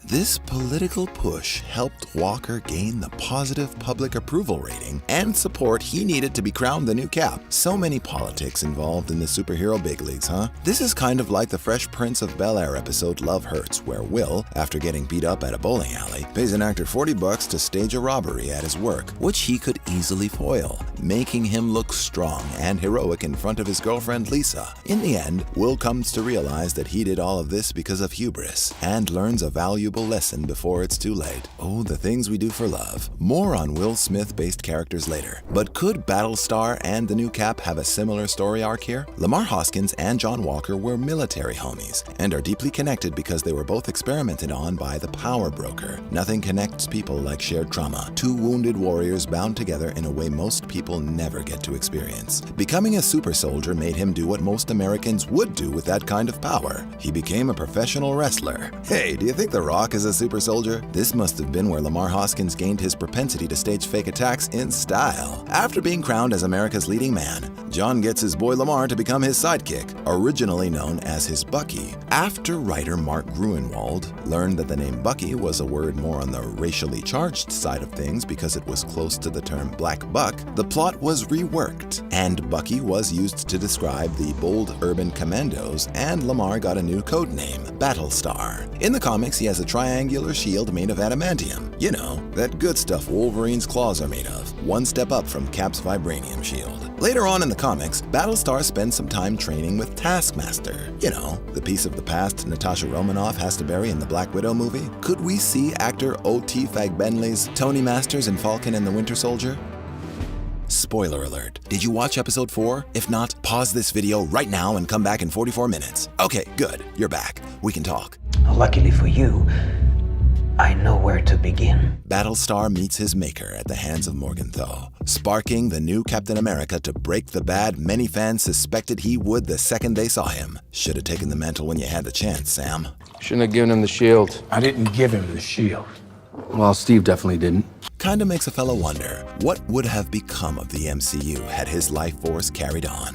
This political push helped Walker gain the positive public approval rating and support he needed to be crowned the new Cap. So many politics involved in the superhero big leagues, huh? This is kind of like the Fresh Prince of Bel-Air episode Love Hurts, where Will, after getting beat up at a bowling alley, pays an actor $40 to stage a robbery at his work, which he could easily foil, making him look strong and heroic in front of his girlfriend Lisa. In the end, Will comes to realize that he did all of this because of hubris, and learns a valuable lesson before it's too late. Oh, the things we do for love. More on Will Smith-based characters later. But could Battlestar and the new Cap have a similar story arc here? Lamar Hoskins and John Walker were military homies, and are deeply connected because they were both experimented on by the Power Broker. Nothing connects people like shared trauma. Two wounded warriors bound together in a way most people never get to experience. Becoming a super soldier made him do what most Americans would do with that kind of power. He became a professional wrestler. Hey, do you think The Rock is a super soldier? This must have been where Lamar Hoskins gained his propensity to stage fake attacks in style. After being crowned as America's leading man, John gets his boy Lamar to become his sidekick, originally known as his Bucky. After writer Mark Gruenwald learned that the name Bucky was a word more on the racially charged side of things because it was close to the term black buck, the plot was reworked, and Bucky was used to describe the Bold Urban Commandos, and Lamar got a new code name, Battlestar. In the comics, he has a triangular shield made of adamantium. You know, that good stuff Wolverine's claws are made of, one step up from Cap's vibranium shield. Later on in the comics, Battlestar spends some time training with Taskmaster. You know, the piece of the past Natasha Romanoff has to bury in the Black Widow movie. Could we see actor O.T. Fagbenley's Tony Masters in Falcon and the Winter Soldier? Spoiler alert. Did you watch episode 4? If not, pause this video right now and come back in 44 minutes. Okay, good. You're back. We can talk. Luckily for you, I know where to begin. Battlestar meets his maker at the hands of Morgenthau, sparking the new Captain America to break the bad many fans suspected he would the second they saw him. Should have taken the mantle when you had the chance, Sam. Shouldn't have given him the shield. I didn't give him the shield. Well, Steve definitely didn't. Kinda makes a fellow wonder, what would have become of the MCU had his life force carried on?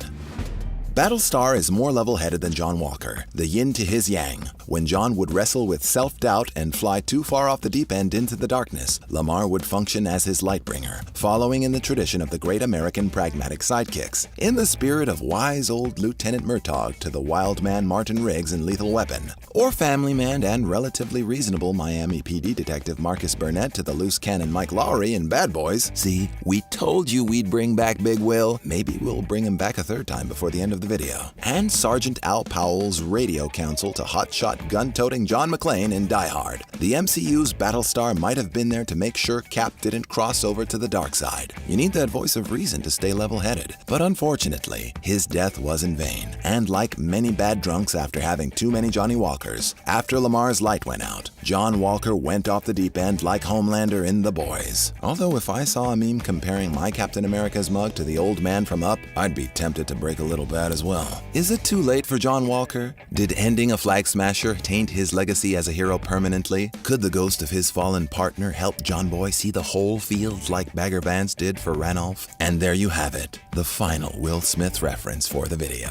Battlestar is more level-headed than John Walker, the yin to his yang. When John would wrestle with self-doubt and fly too far off the deep end into the darkness, Lamar would function as his lightbringer, following in the tradition of the great American pragmatic sidekicks. In the spirit of wise old Lieutenant Murtaugh to the wild man Martin Riggs in Lethal Weapon, or family man and relatively reasonable Miami PD detective Marcus Burnett to the loose cannon Mike Lowry in Bad Boys. See, we told you we'd bring back Big Will. Maybe we'll bring him back a third time before the end of the video. And Sergeant Al Powell's radio counsel to hotshot gun-toting John McClane in Die Hard. The MCU's Battlestar might have been there to make sure Cap didn't cross over to the dark side. You need that voice of reason to stay level-headed. But unfortunately, his death was in vain. And like many bad drunks after having too many Johnny Walkers, after Lamar's light went out, John Walker went off the deep end like Homelander in The Boys. Although if I saw a meme comparing my Captain America's mug to the old man from Up, I'd be tempted to break a little bad out as well. Is it too late for John Walker? Did ending a flag smasher taint his legacy as a hero permanently? Could the ghost of his fallen partner help John Boy see the whole field like Bagger Vance did for Ranulph? And there you have it, the final Will Smith reference for the video.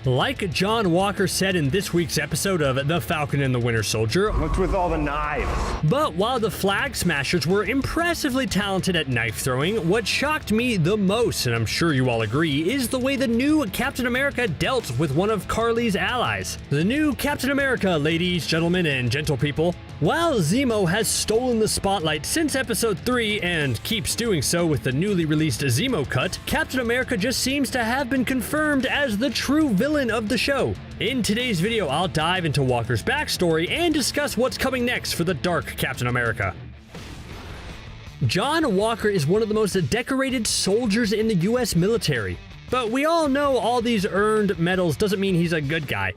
Like John Walker said in this week's episode of The Falcon and the Winter Soldier, What's with all the knives? but while the Flag Smashers were impressively talented at knife throwing, what shocked me the most, and I'm sure you all agree, is the way the new Captain America dealt with one of Carly's allies. The new Captain America, ladies, gentlemen, and gentle people. While Zemo has stolen the spotlight since episode 3 and keeps doing so with the newly released Zemo cut, Captain America just seems to have been confirmed as the true villain of the show. In today's video, I'll dive into Walker's backstory and discuss what's coming next for the dark Captain America. John Walker is one of the most decorated soldiers in the US military, but we all know all these earned medals doesn't mean he's a good guy.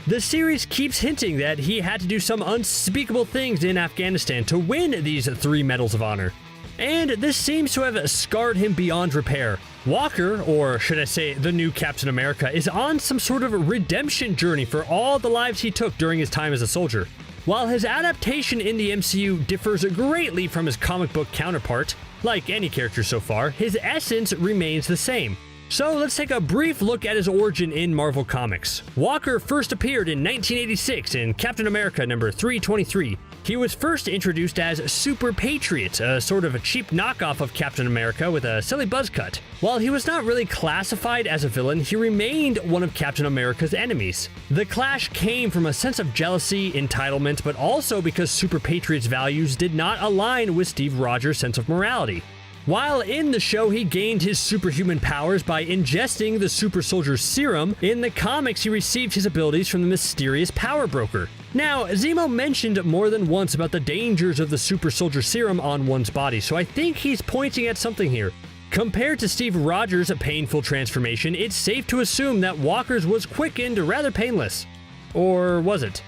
The series keeps hinting that he had to do some unspeakable things in Afghanistan to win these 3 Medals of Honor. And this seems to have scarred him beyond repair. Walker, or should I say the new Captain America, is on some sort of redemption journey for all the lives he took during his time as a soldier. While his adaptation in the MCU differs greatly from his comic book counterpart, like any character so far, his essence remains the same. So let's take a brief look at his origin in Marvel Comics. Walker first appeared in 1986 in Captain America number 323. He was first introduced as Super Patriot, a sort of a cheap knockoff of Captain America with a silly buzz cut. While he was not really classified as a villain, he remained one of Captain America's enemies. The clash came from a sense of jealousy, entitlement, but also because Super Patriot's values did not align with Steve Rogers' sense of morality. While in the show, he gained his superhuman powers by ingesting the super soldier's serum. In the comics, he received his abilities from the mysterious power broker. Now, Zemo mentioned more than once about the dangers of the super soldier serum on one's body, so I think he's pointing at something here. Compared to Steve Rogers' painful transformation, it's safe to assume that Walker's was quick and rather painless. Or was it?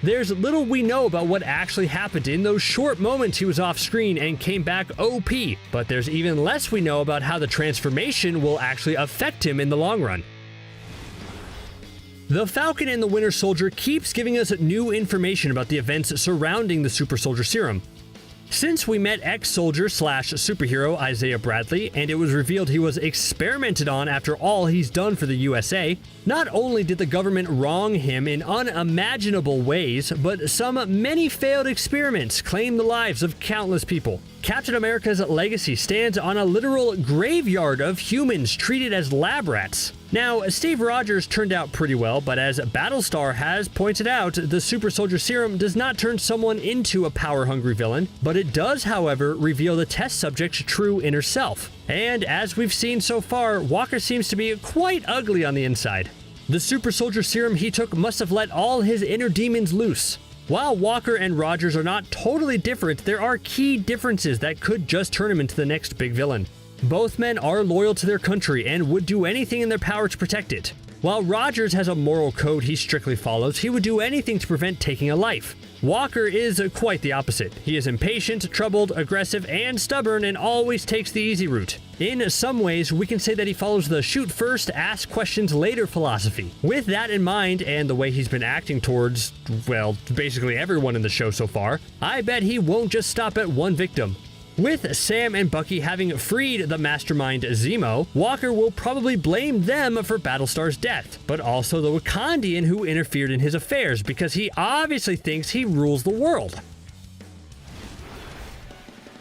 There's little we know about what actually happened in those short moments he was off screen and came back OP, but there's even less we know about how the transformation will actually affect him in the long run. The Falcon and the Winter Soldier keeps giving us new information about the events surrounding the super soldier serum. Since we met ex-soldier slash superhero Isaiah Bradley, and it was revealed he was experimented on after all he's done for the USA, not only did the government wrong him in unimaginable ways, but some many failed experiments claimed the lives of countless people. Captain America's legacy stands on a literal graveyard of humans treated as lab rats. Now, Steve Rogers turned out pretty well, but as Battlestar has pointed out, the super soldier serum does not turn someone into a power-hungry villain, but it does, however, reveal the test subject's true inner self. And as we've seen so far, Walker seems to be quite ugly on the inside. The super soldier serum he took must have let all his inner demons loose. While Walker and Rogers are not totally different, there are key differences that could just turn him into the next big villain. Both men are loyal to their country and would do anything in their power to protect it. While Rogers has a moral code he strictly follows, he would do anything to prevent taking a life. Walker is quite the opposite. He is impatient, troubled, aggressive, and stubborn, and always takes the easy route. In some ways, we can say that he follows the shoot first, ask questions later philosophy. With that in mind, and the way he's been acting towards, well, basically everyone in the show so far, I bet he won't just stop at one victim. With Sam and Bucky having freed the mastermind Zemo, Walker will probably blame them for Battlestar's death, but also the Wakandian who interfered in his affairs because he obviously thinks he rules the world.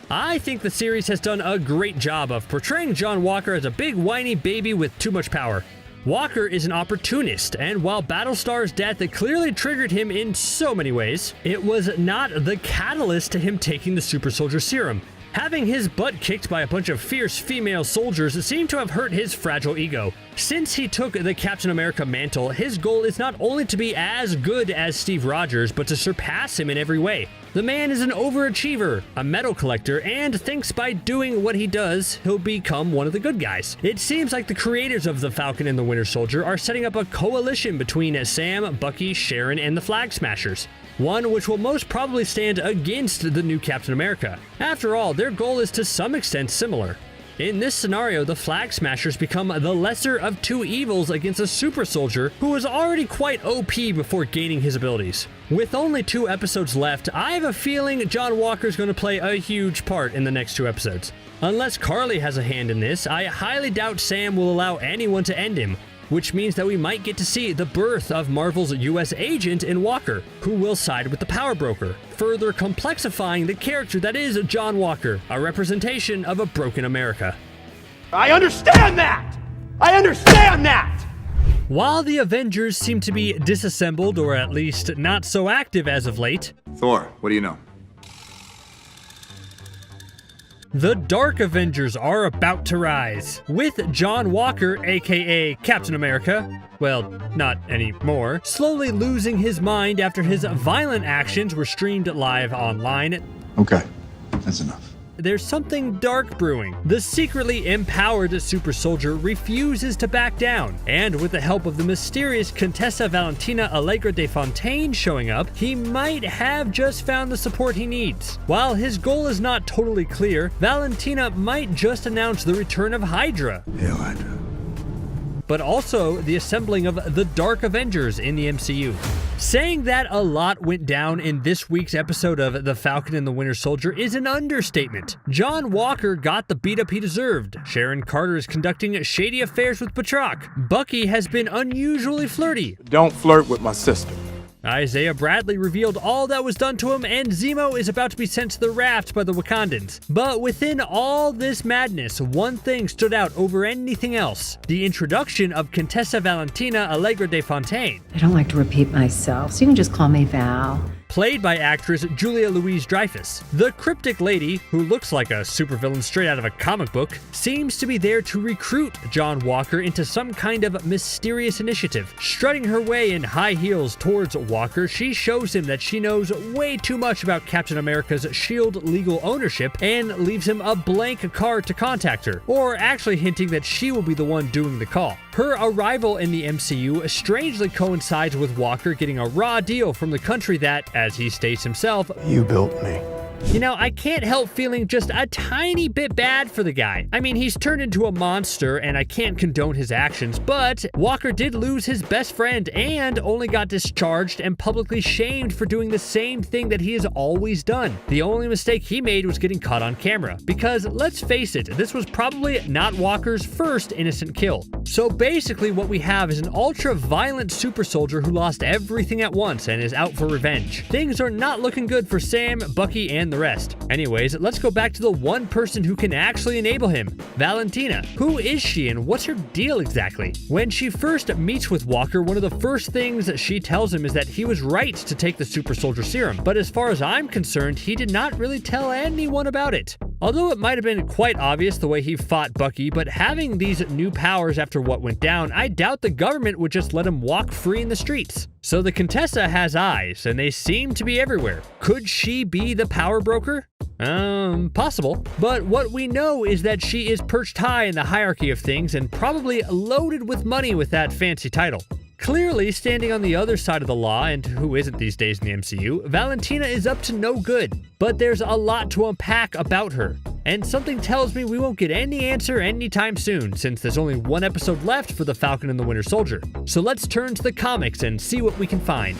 I think the series has done a great job of portraying John Walker as a big whiny baby with too much power. Walker is an opportunist, and while Battlestar's death clearly triggered him in so many ways, it was not the catalyst to him taking the super soldier serum. Having his butt kicked by a bunch of fierce female soldiers seemed to have hurt his fragile ego. Since he took the Captain America mantle, his goal is not only to be as good as Steve Rogers, but to surpass him in every way. The man is an overachiever, a medal collector, and thinks by doing what he does, he'll become one of the good guys. It seems like the creators of The Falcon and the Winter Soldier are setting up a coalition between Sam, Bucky, Sharon, and the Flag Smashers. One which will most probably stand against the new Captain America. After all, their goal is to some extent similar. In this scenario, the Flag Smashers become the lesser of two evils against a super soldier who was already quite OP before gaining his abilities. With only 2 episodes left, I have a feeling John Walker is going to play a huge part in the next 2 episodes. Unless Carly has a hand in this, I highly doubt Sam will allow anyone to end him, which means that we might get to see the birth of Marvel's US agent in Walker, who will side with the power broker, further complexifying the character that is John Walker, a representation of a broken America. I understand that! I understand that! While the Avengers seem to be disassembled, or at least not so active as of late, Thor, what do you know? the Dark Avengers are about to rise, with John Walker, aka Captain America, well, not anymore, slowly losing his mind after his violent actions were streamed live online. Okay, that's enough. There's something dark brewing. The secretly empowered super soldier refuses to back down, and with the help of the mysterious Contessa Valentina Allegra de Fontaine showing up, he might have just found the support he needs. While his goal is not totally clear, Valentina might just announce the return of Hydra. Hail Hydra. But also the assembling of the Dark Avengers in the MCU. Saying that a lot went down in this week's episode of The Falcon and the Winter Soldier is an understatement. John Walker got the beat-up he deserved. Sharon Carter is conducting shady affairs with Batroc. Bucky has been unusually flirty. Don't flirt with my sister. Isaiah Bradley revealed all that was done to him, and Zemo is about to be sent to the Raft by the Wakandans. But within all this madness, one thing stood out over anything else: the introduction of Contessa Valentina Allegra de Fontaine. I don't like to repeat myself, so you can just call me Val. Played by actress Julia Louis-Dreyfus. The cryptic lady, who looks like a supervillain straight out of a comic book, seems to be there to recruit John Walker into some kind of mysterious initiative. Strutting her way in high heels towards Walker, she shows him that she knows way too much about Captain America's S.H.I.E.L.D. legal ownership and leaves him a blank card to contact her, or actually hinting that she will be the one doing the call. Her arrival in the MCU strangely coincides with Walker getting a raw deal from the country that, as he states himself, You built me. You know, I can't help feeling just a tiny bit bad for the guy. I mean, he's turned into a monster, and I can't condone his actions, but Walker did lose his best friend and only got discharged and publicly shamed for doing the same thing that he has always done. The only mistake he made was getting caught on camera, because let's face it, this was probably not Walker's first innocent kill. So basically what we have is an ultra-violent super soldier who lost everything at once and is out for revenge. Things are not looking good for Sam, Bucky, and the rest. Anyways, let's go back to the one person who can actually enable him, Valentina. Who is she and what's her deal exactly? When she first meets with Walker, one of the first things she tells him is that he was right to take the super soldier serum, but as far as I'm concerned, he did not really tell anyone about it. Although it might have been quite obvious the way he fought Bucky, but having these new powers after what went down, I doubt the government would just let him walk free in the streets. So the Contessa has eyes, and they seem to be everywhere. Could she be the power broker? Possible. But what we know is that she is perched high in the hierarchy of things and probably loaded with money with that fancy title. Clearly, standing on the other side of the law, and who isn't these days in the MCU, Valentina is up to no good. But there's a lot to unpack about her. And something tells me we won't get any answer anytime soon, since there's only one episode left for The Falcon and the Winter Soldier. So let's turn to the comics and see what we can find.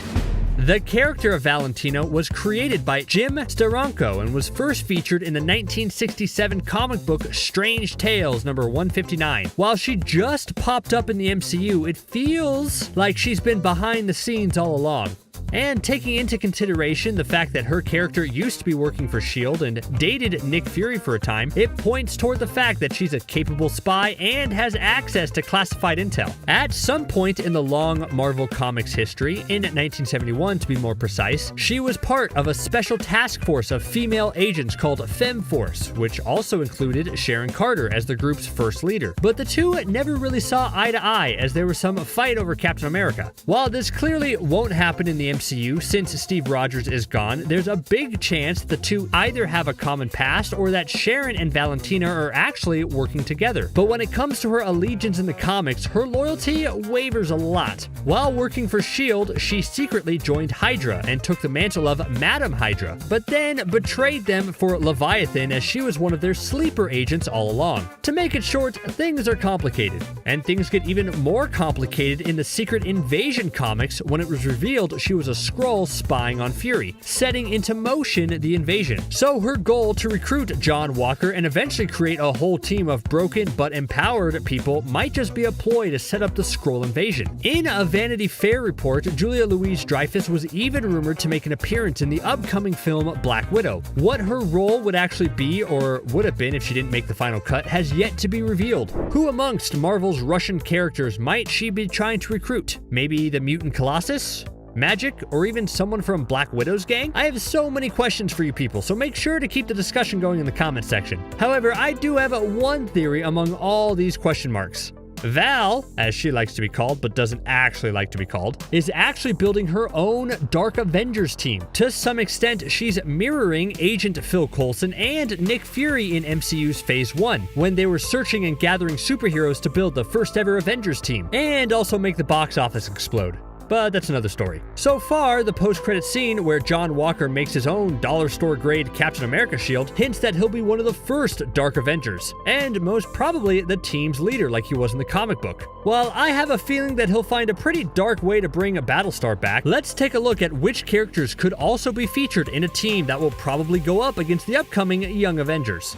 The character of Valentina was created by Jim Steranko and was first featured in the 1967 comic book Strange Tales number 159. While she just popped up in the MCU, it feels like she's been behind the scenes all along. And taking into consideration the fact that her character used to be working for S.H.I.E.L.D. and dated Nick Fury for a time, it points toward the fact that she's a capable spy and has access to classified intel. At some point in the long Marvel Comics history, in 1971 to be more precise, she was part of a special task force of female agents called FemForce, which also included Sharon Carter as the group's first leader. But the two never really saw eye to eye, as there was some fight over Captain America. While this clearly won't happen in the MCU, MCU, since Steve Rogers is gone, there's a big chance the two either have a common past or that Sharon and Valentina are actually working together. But when it comes to her allegiance in the comics, her loyalty wavers a lot. While working for S.H.I.E.L.D., she secretly joined Hydra and took the mantle of Madam Hydra, but then betrayed them for Leviathan as she was one of their sleeper agents all along. To make it short, things are complicated. And things get even more complicated in the Secret Invasion comics when it was revealed she was a Skrull spying on Fury, setting into motion the invasion. So her goal to recruit John Walker and eventually create a whole team of broken but empowered people might just be a ploy to set up the Skrull invasion. In a Vanity Fair report, Julia Louis-Dreyfus was even rumored to make an appearance in the upcoming film Black Widow. What her role would actually be, or would have been if she didn't make the final cut, has yet to be revealed. Who amongst Marvel's Russian characters might she be trying to recruit? Maybe the Mutant Colossus? Magic, or even someone from Black Widow's gang? I have so many questions for you people, so make sure to keep the discussion going in the comment section. However, I do have one theory among all these question marks. Val, as she likes to be called but doesn't actually like to be called, is actually building her own Dark Avengers team. To some extent, she's mirroring Agent Phil Coulson and Nick Fury in MCU's Phase 1, when they were searching and gathering superheroes to build the first ever Avengers team, and also make the box office explode. But that's another story. So far, the post-credit scene where John Walker makes his own dollar store grade Captain America shield hints that he'll be one of the first Dark Avengers, and most probably the team's leader like he was in the comic book. While I have a feeling that he'll find a pretty dark way to bring a Battlestar back, let's take a look at which characters could also be featured in a team that will probably go up against the upcoming Young Avengers.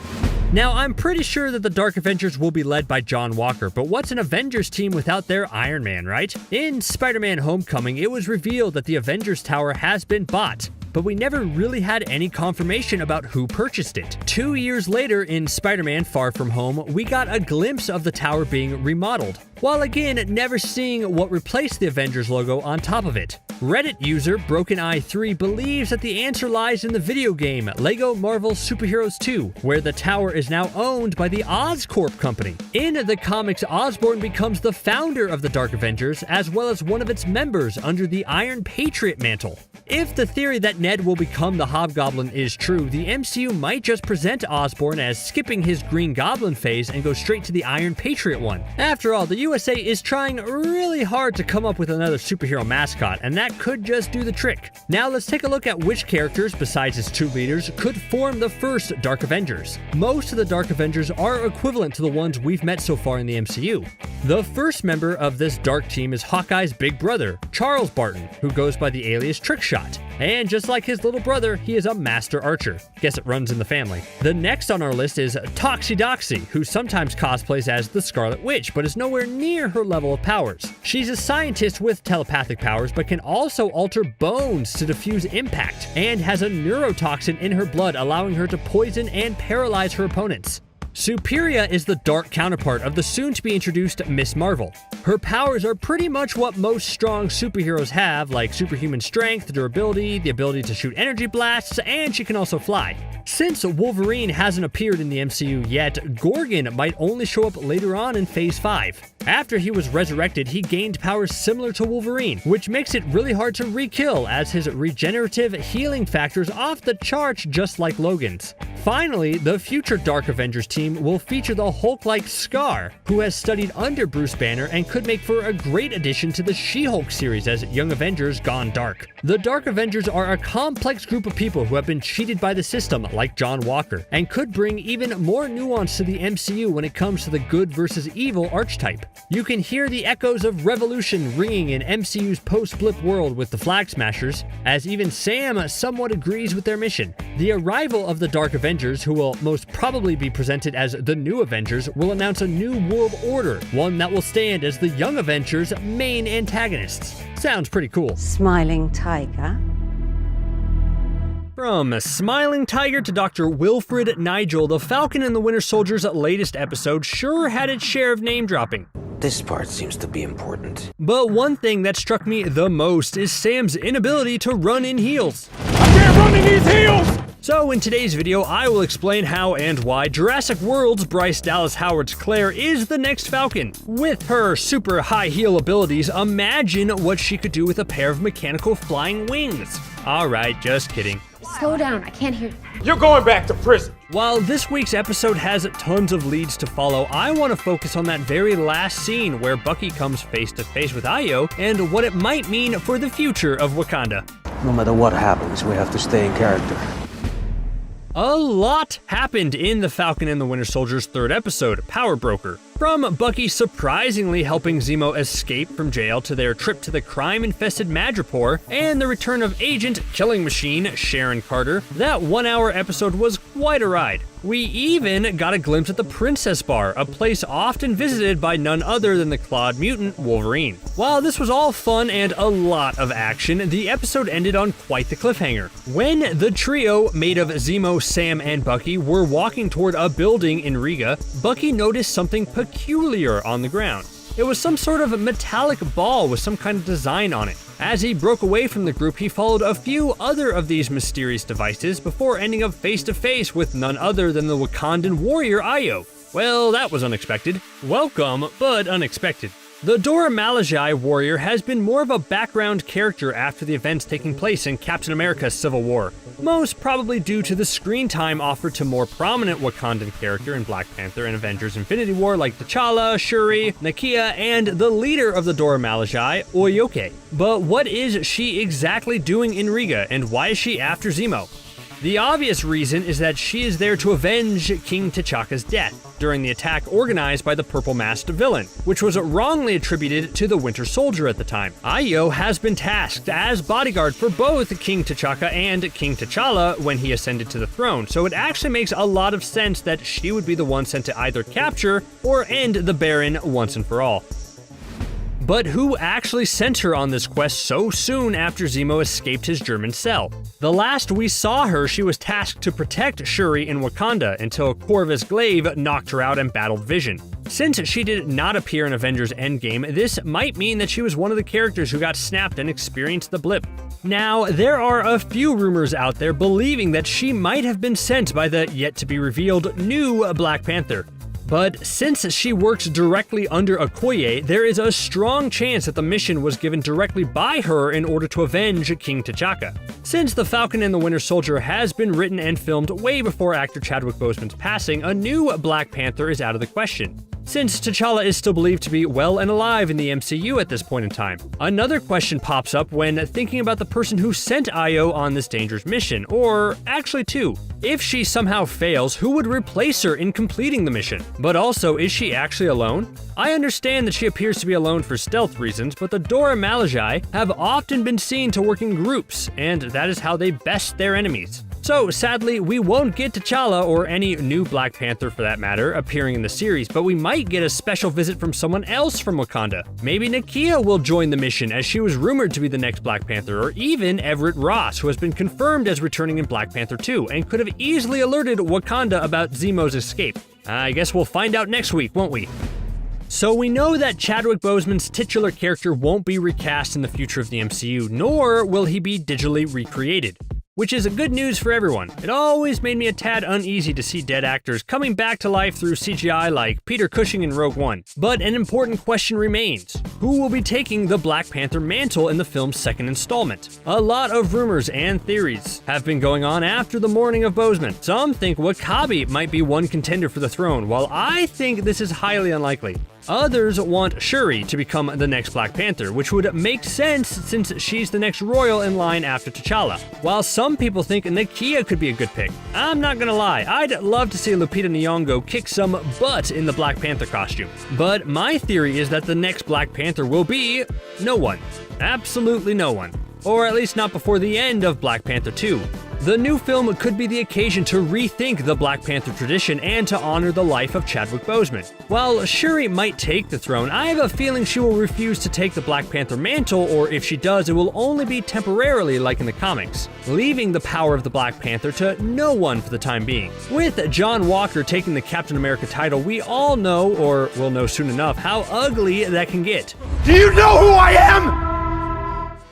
Now, I'm pretty sure that the Dark Avengers will be led by John Walker, but what's an Avengers team without their Iron Man, right? In Spider-Man Homecoming, it was revealed that the Avengers Tower has been bought, but we never really had any confirmation about who purchased it. 2 years later, in Spider-Man Far From Home, we got a glimpse of the tower being remodeled, while again never seeing what replaced the Avengers logo on top of it. Reddit user BrokenEye3 believes that the answer lies in the video game LEGO Marvel Superheroes 2, where the tower is now owned by the Oscorp company. In the comics, Osborn becomes the founder of the Dark Avengers, as well as one of its members under the Iron Patriot mantle. If the theory that Ned will become the Hobgoblin is true, the MCU might just present Osborn as skipping his Green Goblin phase and go straight to the Iron Patriot one. After all, the USA is trying really hard to come up with another superhero mascot, and that could just do the trick. Now let's take a look at which characters, besides its two leaders, could form the first Dark Avengers. Most of the Dark Avengers are equivalent to the ones we've met so far in the MCU. The first member of this Dark team is Hawkeye's big brother, Charles Barton, who goes by the alias Trickshot. And just like his little brother, he is a master archer. Guess it runs in the family. The next on our list is Toxidoxy, who sometimes cosplays as the Scarlet Witch, but is nowhere near her level of powers. She's a scientist with telepathic powers, but can also alter bones to diffuse impact, and has a neurotoxin in her blood, allowing her to poison and paralyze her opponents. Superia is the dark counterpart of the soon-to-be-introduced Miss Marvel. Her powers are pretty much what most strong superheroes have, like superhuman strength, durability, the ability to shoot energy blasts, and she can also fly. Since Wolverine hasn't appeared in the MCU yet, Gorgon might only show up later on in Phase 5. After he was resurrected, he gained powers similar to Wolverine, which makes it really hard to re-kill, as his regenerative healing factor's off the charts just like Logan's. Finally, the future Dark Avengers team will feature the Hulk-like Scar, who has studied under Bruce Banner and could make for a great addition to the She-Hulk series as Young Avengers Gone Dark. The Dark Avengers are a complex group of people who have been cheated by the system, like John Walker, and could bring even more nuance to the MCU when it comes to the good versus evil archetype. You can hear the echoes of Revolution ringing in MCU's post-blip world with the Flag Smashers, as even Sam somewhat agrees with their mission. The arrival of the Dark Avengers, who will most probably be presented as the New Avengers, will announce a new world order, one that will stand as the Young Avengers' main antagonists. Sounds pretty cool. Smiling Tiger. From Smiling Tiger to Dr. Wilfred Nigel, the Falcon and the Winter Soldier's latest episode sure had its share of name-dropping. This part seems to be important. But one thing that struck me the most is Sam's inability to run in heels. I can't run in these heels! So in today's video, I will explain how and why Jurassic World's Bryce Dallas Howard's Claire is the next Falcon. With her super high heel abilities, imagine what she could do with a pair of mechanical flying wings. Alright, just kidding. Slow down, I can't hear you. You're going back to prison. While this week's episode has tons of leads to follow, I want to focus on that very last scene where Bucky comes face to face with Io and what it might mean for the future of Wakanda. No matter what happens, we have to stay in character. A lot happened in The Falcon and the Winter Soldier's third episode, Power Broker. From Bucky surprisingly helping Zemo escape from jail to their trip to the crime-infested Madripoor, and the return of Agent Killing Machine Sharon Carter, that 1-hour episode was quite a ride. We even got a glimpse at the Princess Bar, a place often visited by none other than the clawed mutant Wolverine. While this was all fun and a lot of action, the episode ended on quite the cliffhanger. When the trio, made of Zemo, Sam, and Bucky, were walking toward a building in Riga, Bucky noticed something peculiar on the ground. It was some sort of metallic ball with some kind of design on it. As he broke away from the group, he followed a few other of these mysterious devices before ending up face to face with none other than the Wakandan warrior Io. Well, that was unexpected. Welcome, but unexpected. The Dora Milaje warrior has been more of a background character after the events taking place in Captain America's Civil War, most probably due to the screen time offered to more prominent Wakandan character in Black Panther and Avengers Infinity War like T'Challa, Shuri, Nakia, and the leader of the Dora Milaje, Oyoke. But what is she exactly doing in Riga, and why is she after Zemo? The obvious reason is that she is there to avenge King T'Chaka's death during the attack organized by the purple-masked villain, which was wrongly attributed to the Winter Soldier at the time. Io has been tasked as bodyguard for both King T'Chaka and King T'Challa when he ascended to the throne, so it actually makes a lot of sense that she would be the one sent to either capture or end the Baron once and for all. But who actually sent her on this quest so soon after Zemo escaped his German cell? The last we saw her, she was tasked to protect Shuri in Wakanda until Corvus Glaive knocked her out and battled Vision. Since she did not appear in Avengers Endgame, this might mean that she was one of the characters who got snapped and experienced the blip. Now, there are a few rumors out there believing that she might have been sent by the yet-to-be-revealed new Black Panther. But since she works directly under Okoye, there is a strong chance that the mission was given directly by her in order to avenge King T'Chaka. Since The Falcon and the Winter Soldier has been written and filmed way before actor Chadwick Boseman's passing, a new Black Panther is out of the question, since T'Challa is still believed to be well and alive in the MCU at this point in time. Another question pops up when thinking about the person who sent Io on this dangerous mission, or actually two. If she somehow fails, who would replace her in completing the mission? But also, is she actually alone? I understand that she appears to be alone for stealth reasons, but the Dora Milaje have often been seen to work in groups, and that is how they best their enemies. So sadly, we won't get T'Challa, or any new Black Panther for that matter, appearing in the series, but we might get a special visit from someone else from Wakanda. Maybe Nakia will join the mission, as she was rumored to be the next Black Panther, or even Everett Ross, who has been confirmed as returning in Black Panther 2, and could have easily alerted Wakanda about Zemo's escape. I guess we'll find out next week, won't we? So we know that Chadwick Boseman's titular character won't be recast in the future of the MCU, nor will he be digitally recreated, which is good news for everyone. It always made me a tad uneasy to see dead actors coming back to life through CGI like Peter Cushing in Rogue One. But an important question remains. Who will be taking the Black Panther mantle in the film's second installment? A lot of rumors and theories have been going on after the mourning of Boseman. Some think W'Kabi might be one contender for the throne, while I think this is highly unlikely. Others want Shuri to become the next Black Panther, which would make sense since she's the next royal in line after T'Challa, while some people think Nakia could be a good pick. I'm not gonna lie, I'd love to see Lupita Nyong'o kick some butt in the Black Panther costume. But my theory is that the next Black Panther will be no one. Absolutely no one. Or at least not before the end of Black Panther 2. The new film could be the occasion to rethink the Black Panther tradition and to honor the life of Chadwick Boseman. While Shuri might take the throne, I have a feeling she will refuse to take the Black Panther mantle, or if she does, it will only be temporarily like in the comics, leaving the power of the Black Panther to no one for the time being. With John Walker taking the Captain America title, we all know, or will know soon enough, how ugly that can get. Do you know who I am?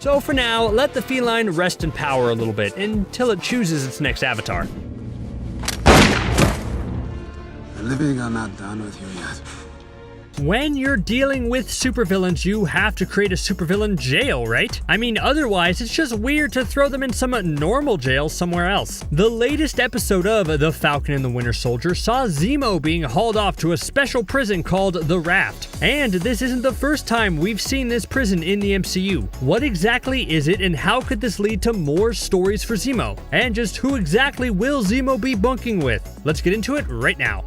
So for now, let the feline rest in power a little bit until it chooses its next avatar. The living are not done with you yet. When you're dealing with supervillains, you have to create a supervillain jail, right? I mean, otherwise, it's just weird to throw them in some normal jail somewhere else. The latest episode of The Falcon and the Winter Soldier saw Zemo being hauled off to a special prison called the Raft. And this isn't the first time we've seen this prison in the MCU. What exactly is it, and how could this lead to more stories for Zemo? And just who exactly will Zemo be bunking with? Let's get into it right now.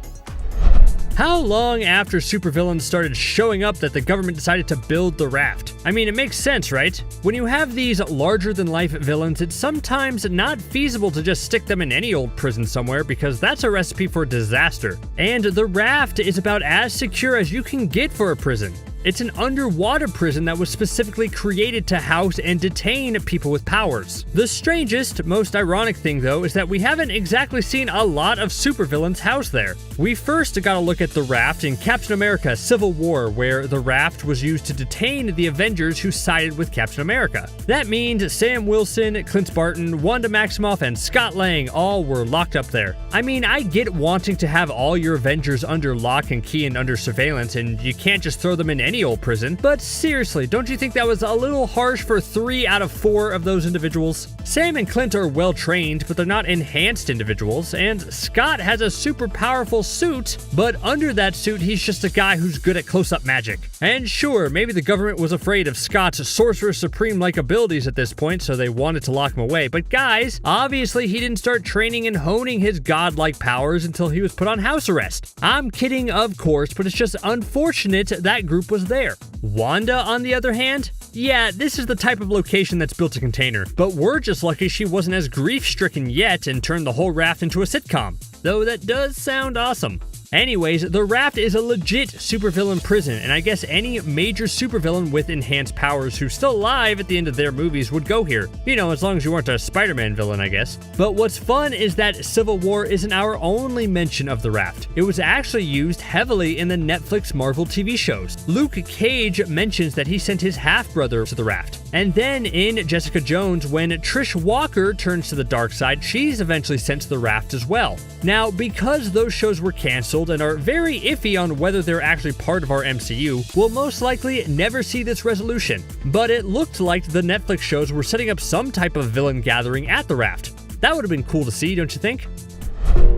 How long after supervillains started showing up that the government decided to build the Raft? I mean, it makes sense, right? When you have these larger-than-life villains, it's sometimes not feasible to just stick them in any old prison somewhere because that's a recipe for disaster. And the Raft is about as secure as you can get for a prison. It's an underwater prison that was specifically created to house and detain people with powers. The strangest, most ironic thing though is that we haven't exactly seen a lot of supervillains housed there. We first got a look at the Raft in Captain America: Civil War, where the Raft was used to detain the Avengers who sided with Captain America. That means Sam Wilson, Clint Barton, Wanda Maximoff, and Scott Lang all were locked up there. I mean, I get wanting to have all your Avengers under lock and key and under surveillance, and you can't just throw them in any old prison, but seriously, don't you think that was a little harsh for 3 out of 4 of those individuals? Sam and Clint are well trained, but they're not enhanced individuals, and Scott has a super powerful suit, but under that suit, he's just a guy who's good at close-up magic. And sure, maybe the government was afraid of Scott's Sorcerer Supreme-like abilities at this point, so they wanted to lock him away, but guys, obviously he didn't start training and honing his godlike powers until he was put on house arrest. I'm kidding, of course, but it's just unfortunate that group was there. Wanda, on the other hand? Yeah, this is the type of location that's built to contain her, but we're just lucky she wasn't as grief-stricken yet and turned the whole Raft into a sitcom. Though that does sound awesome. Anyways, the Raft is a legit supervillain prison, and I guess any major supervillain with enhanced powers who's still alive at the end of their movies would go here. You know, as long as you weren't a Spider-Man villain, I guess. But what's fun is that Civil War isn't our only mention of the Raft. It was actually used heavily in the Netflix Marvel TV shows. Luke Cage mentions that he sent his half-brother to the Raft. And then in Jessica Jones, when Trish Walker turns to the dark side, she's eventually sent to the Raft as well. Now, because those shows were canceled and are very iffy on whether they're actually part of our MCU, we'll most likely never see this resolution. But it looked like the Netflix shows were setting up some type of villain gathering at the Raft. That would have been cool to see, don't you think?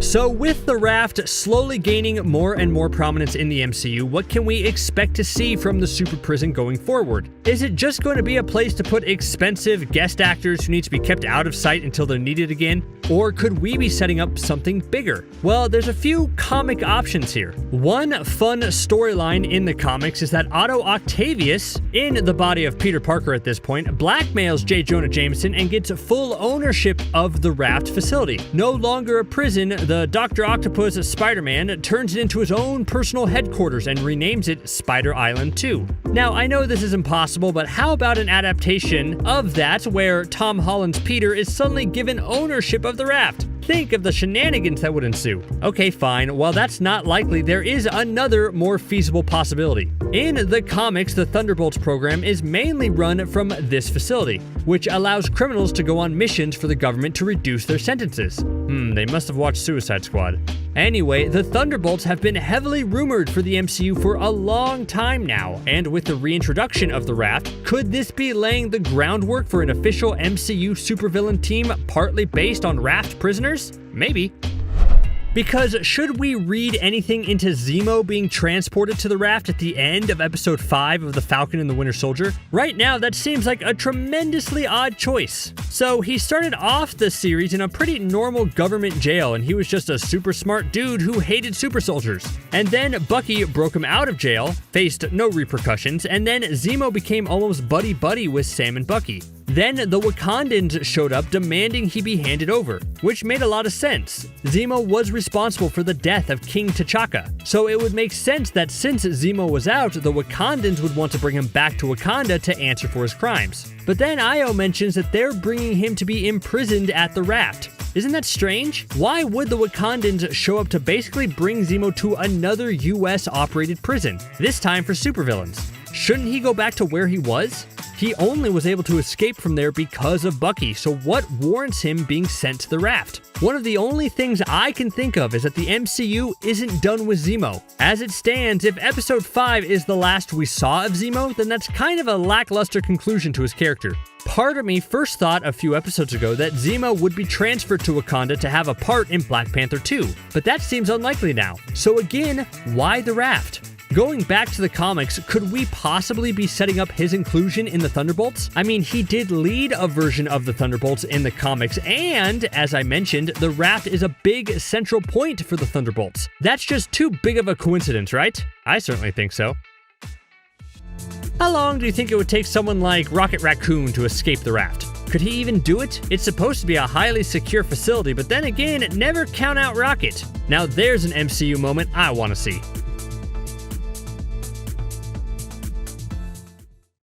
So with the Raft slowly gaining more and more prominence in the MCU, what can we expect to see from the super prison going forward? Is it just going to be a place to put expensive guest actors who need to be kept out of sight until they're needed again? Or could we be setting up something bigger? Well, there's a few comic options here. One fun storyline in the comics is that Otto Octavius, in the body of Peter Parker at this point, blackmails J. Jonah Jameson and gets full ownership of the Raft facility. No longer a prison, the Dr. Octopus Spider-Man turns it into his own personal headquarters and renames it Spider Island 2. Now, I know this is impossible, but how about an adaptation of that where Tom Holland's Peter is suddenly given ownership of the Raft? Think of the shenanigans that would ensue. Okay, fine. While that's not likely, there is another more feasible possibility. In the comics, the Thunderbolts program is mainly run from this facility, which allows criminals to go on missions for the government to reduce their sentences. They must have watched Suicide Squad. Anyway, the Thunderbolts have been heavily rumored for the MCU for a long time now, and with the reintroduction of the Raft, could this be laying the groundwork for an official MCU supervillain team partly based on Raft prisoners? Maybe. Because should we read anything into Zemo being transported to the Raft at the end of episode 5 of The Falcon and the Winter Soldier? Right now, that seems like a tremendously odd choice. So he started off the series in a pretty normal government jail, and he was just a super smart dude who hated super soldiers. And then Bucky broke him out of jail, faced no repercussions, and then Zemo became almost buddy-buddy with Sam and Bucky. Then the Wakandans showed up demanding he be handed over, which made a lot of sense. Zemo was responsible for the death of King T'Chaka, so it would make sense that since Zemo was out, the Wakandans would want to bring him back to Wakanda to answer for his crimes. But then Io mentions that they're bringing him to be imprisoned at the Raft. Isn't that strange? Why would the Wakandans show up to basically bring Zemo to another US-operated prison, this time for supervillains? Shouldn't he go back to where he was? He only was able to escape from there because of Bucky, so what warrants him being sent to the Raft? One of the only things I can think of is that the MCU isn't done with Zemo. As it stands, if episode 5 is the last we saw of Zemo, then that's kind of a lackluster conclusion to his character. Part of me first thought a few episodes ago that Zemo would be transferred to Wakanda to have a part in Black Panther 2, but that seems unlikely now. So again, why the Raft? Going back to the comics, could we possibly be setting up his inclusion in the Thunderbolts? I mean, he did lead a version of the Thunderbolts in the comics, and, as I mentioned, the Raft is a big central point for the Thunderbolts. That's just too big of a coincidence, right? I certainly think so. How long do you think it would take someone like Rocket Raccoon to escape the Raft? Could he even do it? It's supposed to be a highly secure facility, but then again, never count out Rocket. Now there's an MCU moment I want to see.